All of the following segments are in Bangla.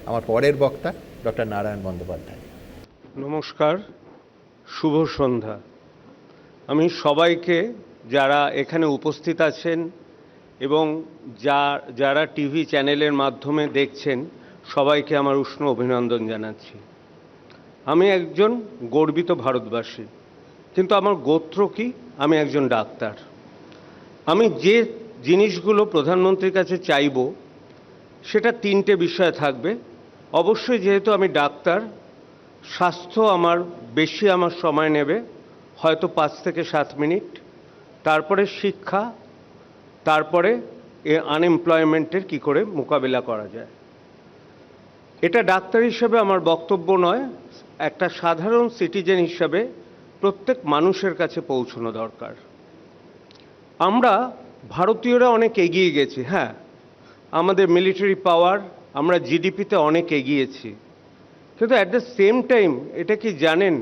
আমার পরের বক্তা ডক্টর নারায়ণ বন্দ্যোপাধ্যায়। নমস্কার, শুভ সন্ধ্যা। আমি সবাইকে, যারা এখানে উপস্থিত আছেন এবং যারা টিভি চ্যানেলের মাধ্যমে দেখছেন, সবাইকে আমার উষ্ণ অভিনন্দন জানাচ্ছি। আমি একজন গর্বিত ভারতবাসী, কিন্তু আমার গোত্র কি? আমি একজন ডাক্তার। আমি যে জিনিসগুলো প্রধানমন্ত্রীর কাছে চাইব সেটা তিনটে বিষয় থাকবে। অবশ্যই যেহেতু আমি ডাক্তার, স্বাস্থ্য আমার সময় নেবে, হয়তো 5 থেকে 7 মিনিট। তারপরে শিক্ষা, তারপরে আনএমপ্লয়মেন্টের কী করে মোকাবিলা করা যায়। এটা ডাক্তার হিসেবে আমার বক্তব্য নয়, একটা সাধারণ সিটিজেন হিসাবে প্রত্যেক মানুষের কাছে পৌঁছানো দরকার। আমরা ভারতীয়রা অনেক এগিয়ে গেছি। হ্যাঁ, আমাদের মিলিটারি পাওয়ার, আমরা জিডিপিতে অনেক এগিয়েছি, কিন্তু অ্যাট দ্য সেম টাইম এটা কি জানেন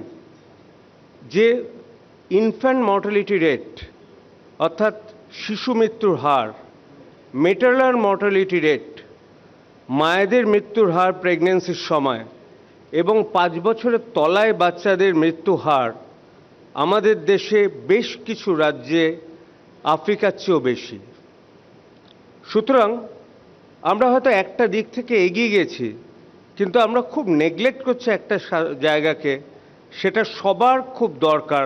যে ইনফ্যান্ট মর্টালিটি রেট অর্থাৎ শিশু মৃত্যুর হার, মেটারনাল মর্টালিটি রেট, মায়েদের মৃত্যুর হার প্রেগন্যান্সির সময় এবং 5 বছরের তলায় বাচ্চাদের মৃত্যু হার আমাদের দেশে বেশ কিছু রাজ্যে আফ্রিকার চেয়েও বেশি। সুতরাং আমরা হয়তো একটা দিক থেকে এগিয়ে গেছি, কিন্তু আমরা খুব নেগলেক্ট করছি একটা জায়গাকে, সেটা সবার খুব দরকার,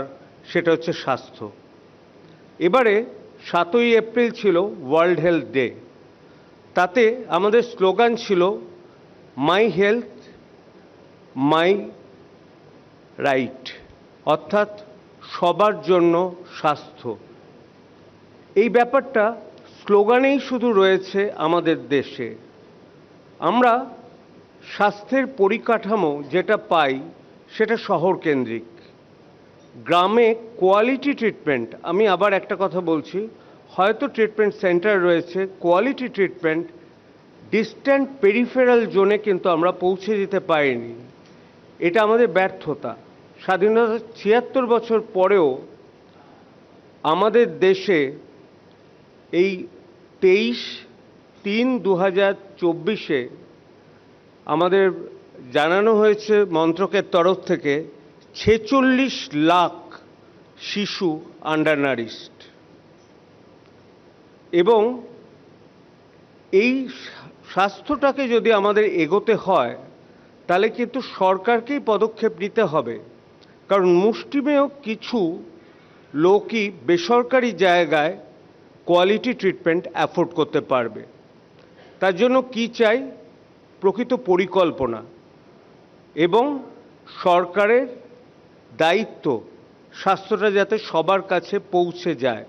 সেটা হচ্ছে স্বাস্থ্য। এবারে 7ই এপ্রিল ছিল ওয়ার্ল্ড হেলথ ডে। তাতে আমাদের স্লোগান ছিল মাই হেলথ মাই রাইট, অর্থাৎ সবার জন্য স্বাস্থ্য। এই ব্যাপারটা স্লোগানেই শুধু রয়েছে আমাদের দেশে। আমরা স্বাস্থ্যের পরিকাঠামো যেটা পাই সেটা শহর কেন্দ্রিক। গ্রামে কোয়ালিটি ট্রিটমেন্ট, আমি আবার একটা কথা বলছি, হয়তো ট্রিটমেন্ট সেন্টার রয়েছে, কোয়ালিটি ট্রিটমেন্ট ডিস্ট্যান্ট পেরিফেরাল জোনে কিন্তু আমরা পৌঁছে দিতে পারিনি। এটা আমাদের ব্যর্থতা। স্বাধীনতা 76 বছর পরেও আমাদের দেশে এই 23/3/2024 আমাদের জানানো হয়েছে মন্ত্রকের তরফ থেকে 46 লাখ শিশু আন্ডার নারিশড। এবং এই স্বাস্থ্যটাকে যদি আমাদের এগোতে হয় তাহলে কিন্তু সরকারকেই পদক্ষেপ নিতে হবে, কারণ মুষ্টিমেয় কিছু লোকই বেসরকারি জায়গায় কোয়ালিটি ট্রিটমেন্ট অ্যাফোর্ড করতে পারবে। তার জন্য কি চাই? প্রকৃত পরিকল্পনা এবং সরকারের দায়িত্ব স্বাস্থ্যটা যাতে সবার কাছে পৌঁছে যায়।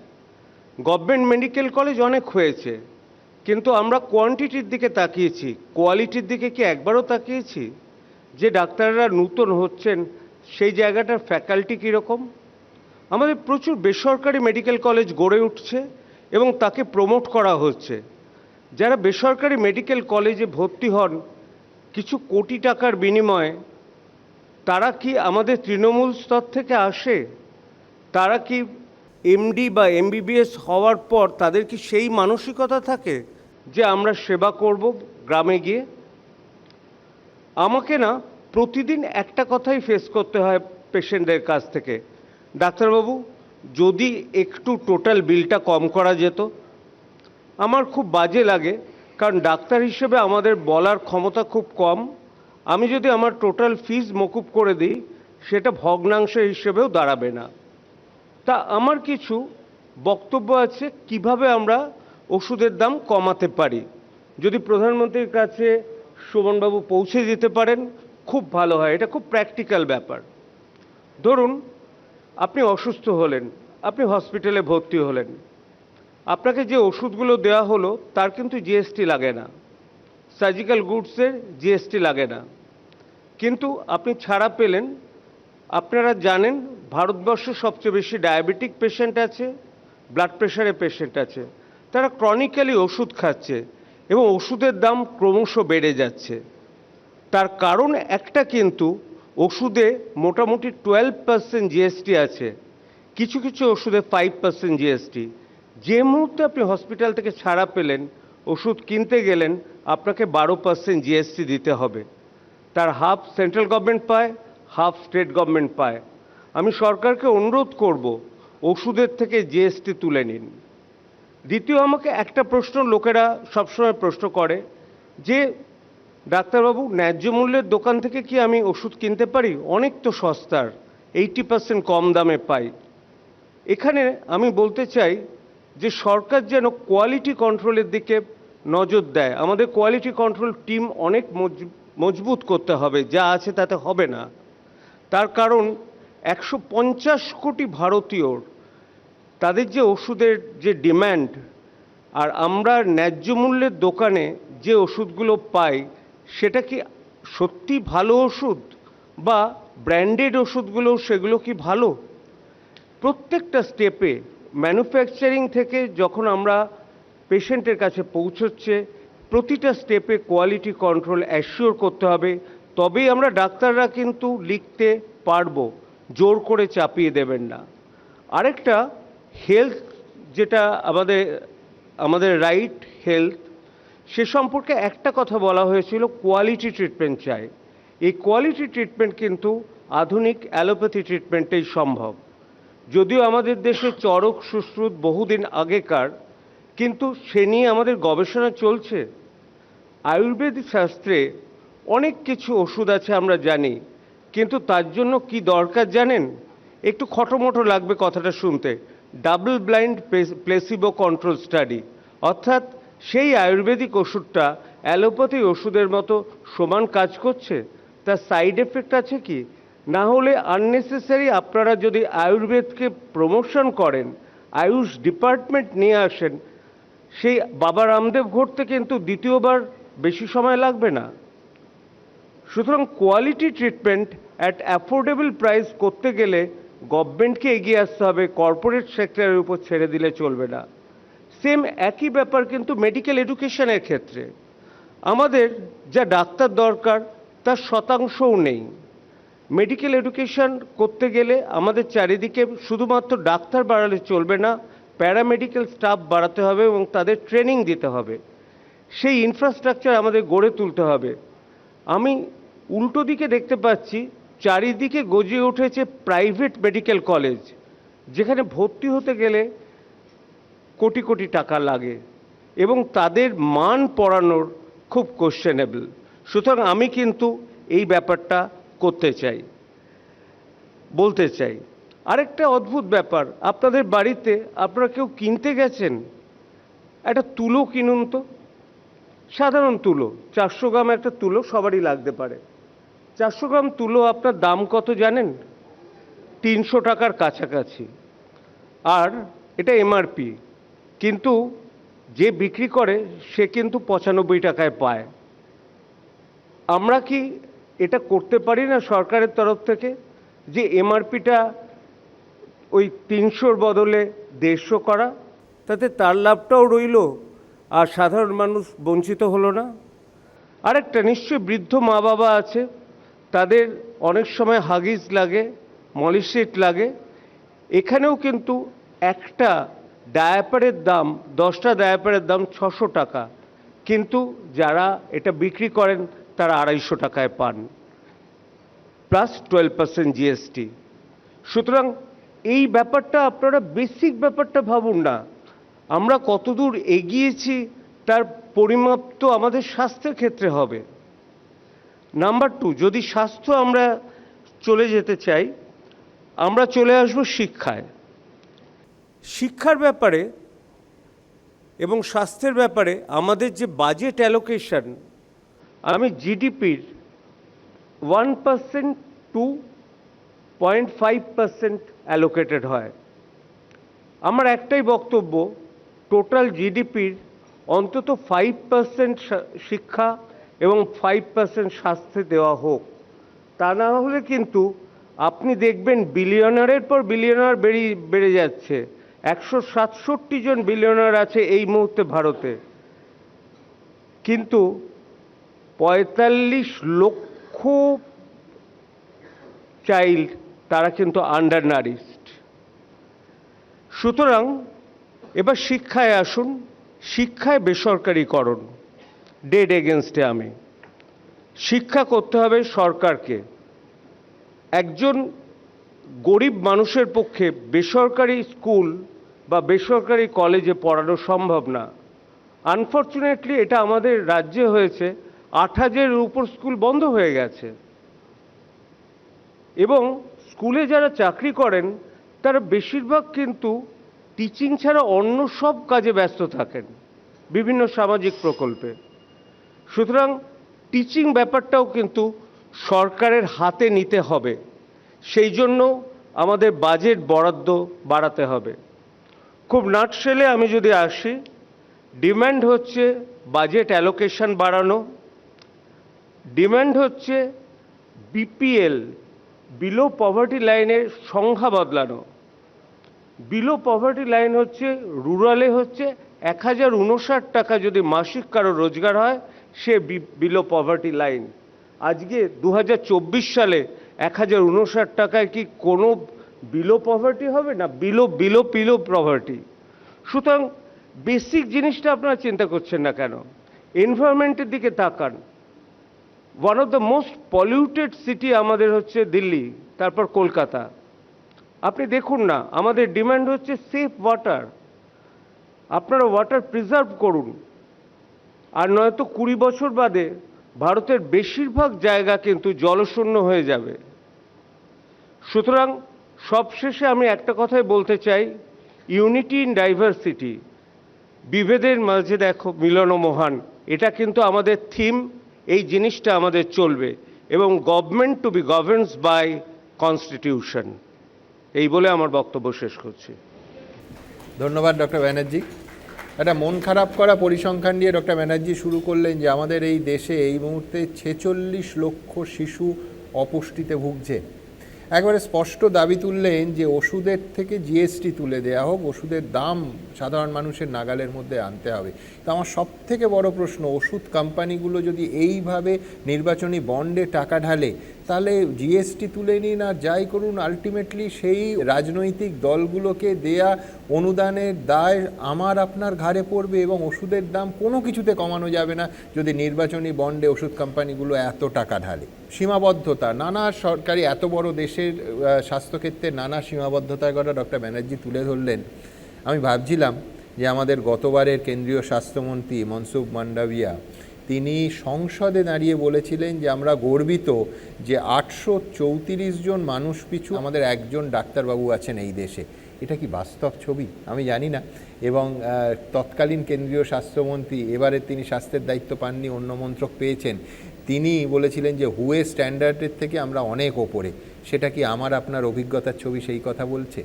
গভর্নমেন্ট মেডিকেল কলেজ অনেক হয়েছে, কিন্তু আমরা কোয়ান্টিটির দিকে তাকিয়েছি, কোয়ালিটির দিকে কি একবারও তাকিয়েছি? যে ডাক্তাররা নূতন হচ্ছেন সেই জায়গাটার ফ্যাকাল্টি কীরকম? আমাদের প্রচুর বেসরকারি মেডিকেল কলেজ গড়ে উঠছে এবং তাকে প্রমোট করা হচ্ছে। যারা বেসরকারি মেডিকেল কলেজে ভর্তি হন কিছু কোটি টাকার বিনিময়ে, তারা কি আমাদের তৃণমূল স্তর থেকে আসে? তারা কি এমডি বা এমবিবিএস হওয়ার পর তাদের কি সেই মানসিকতা থাকে যে আমরা সেবা করব গ্রামে গিয়ে? আমাকে না প্রতিদিন একটা কথাই ফেস করতে হয় পেশেন্টদের কাছ থেকে, ডাক্তারবাবু যদি একটু টোটাল বিলটা কম করা যেত। আমার খুব বাজে লাগে, কারণ ডাক্তার হিসেবে আমাদের বলার ক্ষমতা খুব কম। আমি যদি আমার টোটাল ফিজ মকুব করে দিই সেটা ভগ্নাংশ হিসেবেও দাঁড়াবে না। তা আমার কিছু বক্তব্য আছে কিভাবে আমরা ওষুধের দাম কমাতে পারি। যদি প্রধানমন্ত্রীর কাছে শোভনবাবু পৌঁছে দিতে পারেন খুব ভালো হয়, এটা খুব প্র্যাকটিক্যাল ব্যাপার। ধরুন আপনি অসুস্থ হলেন, আপনি হসপিটালে ভর্তি হলেন, আপনাকে যে ওষুধগুলো দেওয়া হলো তার কিন্তু জিএসটি লাগে না, সার্জিক্যাল গুডসের জিএসটি লাগে না, কিন্তু আপনি ছাড়া পেলেন। আপনারা জানেন ভারতবর্ষে সবচেয়ে বেশি ডায়াবেটিক পেশেন্ট আছে, ব্লাড প্রেশারের পেশেন্ট আছে। তারা ক্রনিক্যালি ওষুধ খাচ্ছে এবং ওষুধের দাম ক্রমশ বেড়ে যাচ্ছে। তার কারণ একটা, কিন্তু ওষুধে মোটামুটি 12% জিএসটি আছে, কিছু কিছু ওষুধে 5% জিএসটি। যে মুহূর্তে আপনি হসপিটাল থেকে ছাড়া পেলেন, ওষুধ কিনতে গেলেন, আপনাকে 12% জিএসটি দিতে হবে। তার হাফ সেন্ট্রাল গভর্নমেন্ট পায়, হাফ স্টেট গভর্নমেন্ট পায়। আমি সরকারকে অনুরোধ করব ওষুধের থেকে জিএসটি তুলে নিন। দ্বিতীয়, আমাকে একটা প্রশ্ন লোকেরা সবসময় প্রশ্ন করে যে ডাক্তারবাবু, ন্যায্য মূল্যের দোকান থেকে কি আমি ওষুধ কিনতে পারি? অনেক তো সস্তার, 80% কম দামে পাই। এখানে আমি বলতে চাই যে সরকার যেন কোয়ালিটি কন্ট্রোলের দিকে নজর দেয়। আমাদের কোয়ালিটি কন্ট্রোল টিম অনেক মজবুত করতে হবে, যা আছে তাতে হবে না। তার কারণ 150 কোটি ভারতীয়র তাদের যে ওষুধের যে ডিম্যান্ড, আর আমরা ন্যায্য মূল্যের দোকানে যে ওষুধগুলো পাই সেটা কি সত্যি ভালো ওষুধ, বা ব্র্যান্ডেড ওষুধগুলো সেগুলো কি ভালো? প্রত্যেকটা স্টেপে ম্যানুফ্যাকচারিং থেকে যখন আমরা পেশেন্টের কাছে পৌঁছচ্ছে, প্রতিটা স্টেপে কোয়ালিটি কন্ট্রোল অ্যাসিওর করতে হবে। তবেই আমরা ডাক্তাররা কিন্তু লিখতে পারবো, জোর করে চাপিয়ে দেবেন না। আরেকটা, হেলথ যেটা আমাদের রাইট হেলথ, সে সম্পর্কে একটা কথা বলা হয়েছিল, কোয়ালিটি ট্রিটমেন্ট চাই। এই কোয়ালিটি ট্রিটমেন্ট কিন্তু আধুনিক অ্যালোপ্যাথি ট্রিটমেন্টেই সম্ভব। যদিও আমাদের দেশে চরক সুশ্রুত বহুদিন আগেকার, কিন্তু সে নিয়ে আমাদের গবেষণা চলছে। আয়ুর্বেদিক শাস্ত্রে অনেক কিছু ওষুধ আছে আমরা জানি, কিন্তু তার জন্য কি দরকার জানেন? একটু খটোমটো লাগবে কথাটা শুনতে, double blind placebo control study. অর্থাৎ সেই আয়ুর্বেদিক ওষুধটা অ্যালোপ্যাথি ওষুধের মতো সমান কাজ করছে, তার সাইড এফেক্ট আছে কি? না হলে আননেসেসারি আপনারা যদি আয়ুর্বেদকে প্রমোশন করেন, আয়ুষ ডিপার্টমেন্ট নিয়ে আসেন, সেই বাবা রামদেব ঘটতে কিন্তু দ্বিতীয়বার বেশি সময় লাগবে না। সুতরাং quality treatment at affordable price করতে গেলে গভর্নমেন্টকে এগিয়ে আসতে হবে, কর্পোরেট সেক্টরের উপর ছেড়ে দিলে চলবে না। সেম একই ব্যাপার কিন্তু মেডিকেল এডুকেশনের ক্ষেত্রে। আমাদের যা ডাক্তার দরকার তার শতাংশও নেই। মেডিকেল এডুকেশন করতে গেলে আমাদের চারিদিকে শুধুমাত্র ডাক্তার বাড়ালে চলবে না, প্যারামেডিক্যাল স্টাফ বাড়াতে হবে এবং তাদের ট্রেনিং দিতে হবে। সেই ইনফ্রাস্ট্রাকচার আমাদের গড়ে তুলতে হবে। আমি উল্টো দিকে দেখতে পাচ্ছি, চারিদিকে গজিয়ে উঠেছে প্রাইভেট মেডিকেল কলেজ, যেখানে ভর্তি হতে গেলে কোটি কোটি টাকা লাগে এবং তাদের মান পড়ানোর খুব কোশ্চেনেবল। সুতরাং আমি কিন্তু এই ব্যাপারটা করতে চাই, বলতে চাই। আরেকটা অদ্ভুত ব্যাপার, আপনাদের বাড়িতে আপনারা কেউ কিনতে গেছেন, একটা তুলো কিনুন তো, সাধারণ তুলো, 400 গ্রাম একটা তুলো সবারই লাগতে পারে। 400 গ্রাম তুলো আপনার দাম কত জানেন? 300 টাকার কাছাকাছি। আর এটা এমআরপি, কিন্তু যে বিক্রি করে সে কিন্তু 95 টাকায় পায়। আমরা কি এটা করতে পারি না সরকারের তরফ থেকে, যে এমআরপিটা ওই 300-র বদলে 150 করা? তাতে তার লাভটাও রইল আর সাধারণ মানুষ বঞ্চিত হলো না। আরেকটা, নিশ্চয়ই বৃদ্ধ মা বাবা আছে, তাদের অনেক সময় হাগিস লাগে, মলিশিট লাগে। এখানেও কিন্তু একটা ডায়াপারের দাম, 10টা ডায়াপারের দাম 600 টাকা, কিন্তু যারা এটা বিক্রি করেন তারা 250 টাকায় পান, প্লাস 12% জিএসটি। সুতরাং এই ব্যাপারটা আপনারা বেসিক ব্যাপারটা ভাবুন না। আমরা কতদূর এগিয়েছি তার পরিমাপ তো আমাদের স্বাস্থ্যের ক্ষেত্রে হবে। নাম্বার 2, যদি স্বাস্থ্য আমরা চলে যেতে চাই, আমরা চলে আসবো শিক্ষায়। শিক্ষার ব্যাপারে এবং স্বাস্থ্যের ব্যাপারে আমাদের যে বাজেট অ্যালোকেশন, আমি জিডিপির 1% to 0.5% অ্যালোকেটেড হয়। আমার একটাই বক্তব্য, টোটাল জিডিপির অন্তত 5% শিক্ষা এবং 5% স্বাস্থ্যে দেওয়া হোক। তা না হলে কিন্তু আপনি দেখবেন বিলিয়নারের পর বিলিয়নার বেড়ে যাচ্ছে। 167 জন বিলিয়নার আছে এই মুহূর্তে ভারতে, কিন্তু 45 লক্ষ চাইল্ড তারা কিন্তু আন্ডার নারিশড। সুতরাং এবার শিক্ষায় আসুন। শিক্ষায় বেসরকারীকরণ, ডেড এগেনস্টে আমি। শিক্ষা করতে হবে সরকারকে। একজন গরিব মানুষের পক্ষে বেসরকারি স্কুল বা বেসরকারি কলেজে পড়ানো সম্ভব না। আনফর্চুনেটলি এটা আমাদের রাজ্যে হয়েছে, 8,000-এর উপর স্কুল বন্ধ হয়ে গেছে। এবং স্কুলে যারা চাকরি করেন তারা বেশিরভাগ কিন্তু টিচিং ছাড়া অন্য সব কাজে ব্যস্ত থাকেন, বিভিন্ন সামাজিক প্রকল্পে। সুতরাং টিচিং ব্যাপারটাও কিন্তু সরকারের হাতে নিতে হবে। সেই জন্য আমাদের বাজেট বরাদ্দ বাড়াতে হবে। খুব নাটশেলে আমি যদি আসি, ডিম্যান্ড হচ্ছে বাজেট অ্যালোকেশন বাড়ানো, ডিম্যান্ড হচ্ছে বিপিএল, বিলো পভার্টি লাইনের সংখ্যা বদলানো। বিলো পভার্টি লাইন হচ্ছে রুরালে হচ্ছে 1,059 টাকা যদি মাসিক কারো রোজগার হয়, সে বিলো পভার্টি লাইন। আজকে 2024 সালে 1,059 টাকায় কি কোনো বিলো পভার্টি হবে না? Below poverty. সুতরাং বেসিক জিনিসটা আপনারা চিন্তা করছেন না কেন? এনভায়রনমেন্টের দিকে তাকান। One of the most polluted city আমাদের হচ্ছে দিল্লি, তারপর কলকাতা। আপনি দেখুন না, আমাদের ডিমান্ড হচ্ছে সেফ ওয়াটার। আপনারা ওয়াটার প্রিজার্ভ করুন, আর নয়তো 20 বছর বাদে ভারতের বেশিরভাগ জায়গা কিন্তু জলশূন্য হয়ে যাবে। সুতরাং সবশেষে আমি একটা কথাই বলতে চাই, ইউনিটি ইন ডাইভার্সিটি, বিভেদের মাঝে দেখো মিলন মহান, এটা কিন্তু আমাদের থিম। এই জিনিসটা আমাদের চলবে, এবং government to be governed by constitution. এই বলে আমার বক্তব্য শেষ করছি। ধন্যবাদ ডক্টর ব্যানার্জি। একটা মন খারাপ করা পরিসংখ্যান দিয়ে ডক্টর ব্যানার্জি শুরু করলেন যে আমাদের এই দেশে এই মুহূর্তে 46 লক্ষ শিশু অপুষ্টিতে ভুগছে। একবারে স্পষ্ট দাবি তুললেন যে ওষুধের থেকে জিএসটি তুলে দেওয়া হোক, ওষুধের দাম সাধারণ মানুষের নাগালের মধ্যে আনতে হবে। তো আমার সবথেকে বড় প্রশ্ন, ওষুধ কোম্পানিগুলো যদি এইভাবে নির্বাচনী বন্ডে টাকা ঢালে, তাহলে জিএসটি তুলে নিন আর যাই করুন, আলটিমেটলি সেই রাজনৈতিক দলগুলোকে দেয়া অনুদানের দায় আমার আপনার ঘাড়ে পড়বে, এবং ওষুধের দাম কোনো কিছুতে কমানো যাবে না যদি নির্বাচনী বন্ডে ওষুধ কোম্পানিগুলো এত টাকা ঢালে। সীমাবদ্ধতা, নানা সরকারি, এত বড় দেশের স্বাস্থ্যক্ষেত্রে নানা সীমাবদ্ধতার কথা ডক্টর ব্যানার্জি তুলে ধরলেন। আমি ভাবছিলাম যে আমাদের গতবারের কেন্দ্রীয় স্বাস্থ্যমন্ত্রী মনসুখ মান্ডাভিয়া, তিনি সংসদে দাঁড়িয়ে বলেছিলেন যে আমরা গর্বিত যে 834 জন মানুষ পিছু আমাদের একজন ডাক্তারবাবু আছেন এই দেশে। এটা কি বাস্তব ছবি আমি জানি না। এবং তৎকালীন কেন্দ্রীয় স্বাস্থ্যমন্ত্রী, এবারে তিনি স্বাস্থ্যের দায়িত্ব পাননি, অন্য মন্ত্রক পেয়েছেন, তিনি বলেছিলেন যে হুয়ে স্ট্যান্ডার্ডের থেকে আমরা অনেক ওপরে। সেটা কি আমার আপনার অভিজ্ঞতার ছবি সেই কথা বলছে?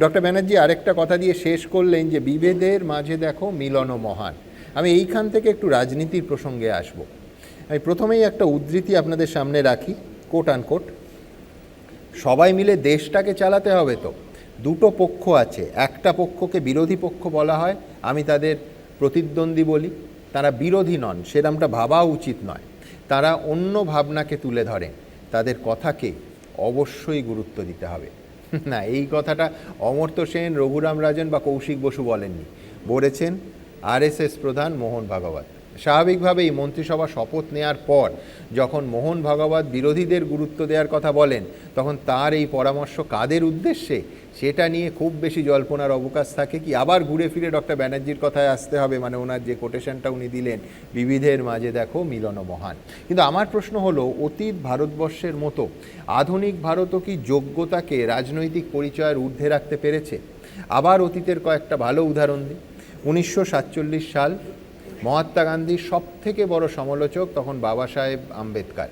ডক্টর ব্যানার্জি আরেকটা কথা দিয়ে শেষ করলেন যে বিভেদের মাঝে দেখো মিলন মহান। আমি এইখান থেকে একটু রাজনীতির প্রসঙ্গে আসব। আমি প্রথমেই একটা উদ্ধৃতি আপনাদের সামনে রাখি, কোট আনকোট, সবাই মিলে দেশটাকে চালাতে হবে তো দুটো পক্ষ আছে, একটা পক্ষকে বিরোধী পক্ষ বলা হয়, আমি তাদের প্রতিদ্বন্দ্বী বলি। তারা বিরোধী নন, সেরকমটা ভাবা উচিত নয়, তারা অন্য ভাবনাকে তুলে ধরেন, তাদের কথাকে অবশ্যই গুরুত্ব দিতে হবে। না, এই কথাটা অমর্ত্য সেন, রঘুরাম রাজন বা কৌশিক বসু বলেননি, বলেছেন আরএসএস প্রধান মোহন ভাগবত। স্বাভাবিকভাবেই মন্ত্রিসভা শপথ নেওয়ার পর যখন মোহন ভাগবত বিরোধীদের গুরুত্ব দেওয়ার কথা বলেন, তখন তার এই পরামর্শ কাদের উদ্দেশ্যে সেটা নিয়ে খুব বেশি জল্পনার অবকাশ থাকে কি। আবার ঘুরে ফিরে ডক্টর ব্যানার্জির কথায় আসতে হবে, মানে ওনার যে কোটেশনটা উনি দিলেন, বিবিধের মাঝে দেখো মিলন মহান। কিন্তু আমার প্রশ্ন হলো, অতীত ভারতবর্ষের মতো আধুনিক ভারতও কি যোগ্যতাকে রাজনৈতিক পরিচয়ের ঊর্ধ্বে রাখতে পেরেছে? আবার অতীতের কয়েকটা ভালো উদাহরণ দিই। 1947 সাল, মহাত্মা গান্ধীর সব থেকে বড় সমালোচক তখন বাবা সাহেব আম্বেদকর,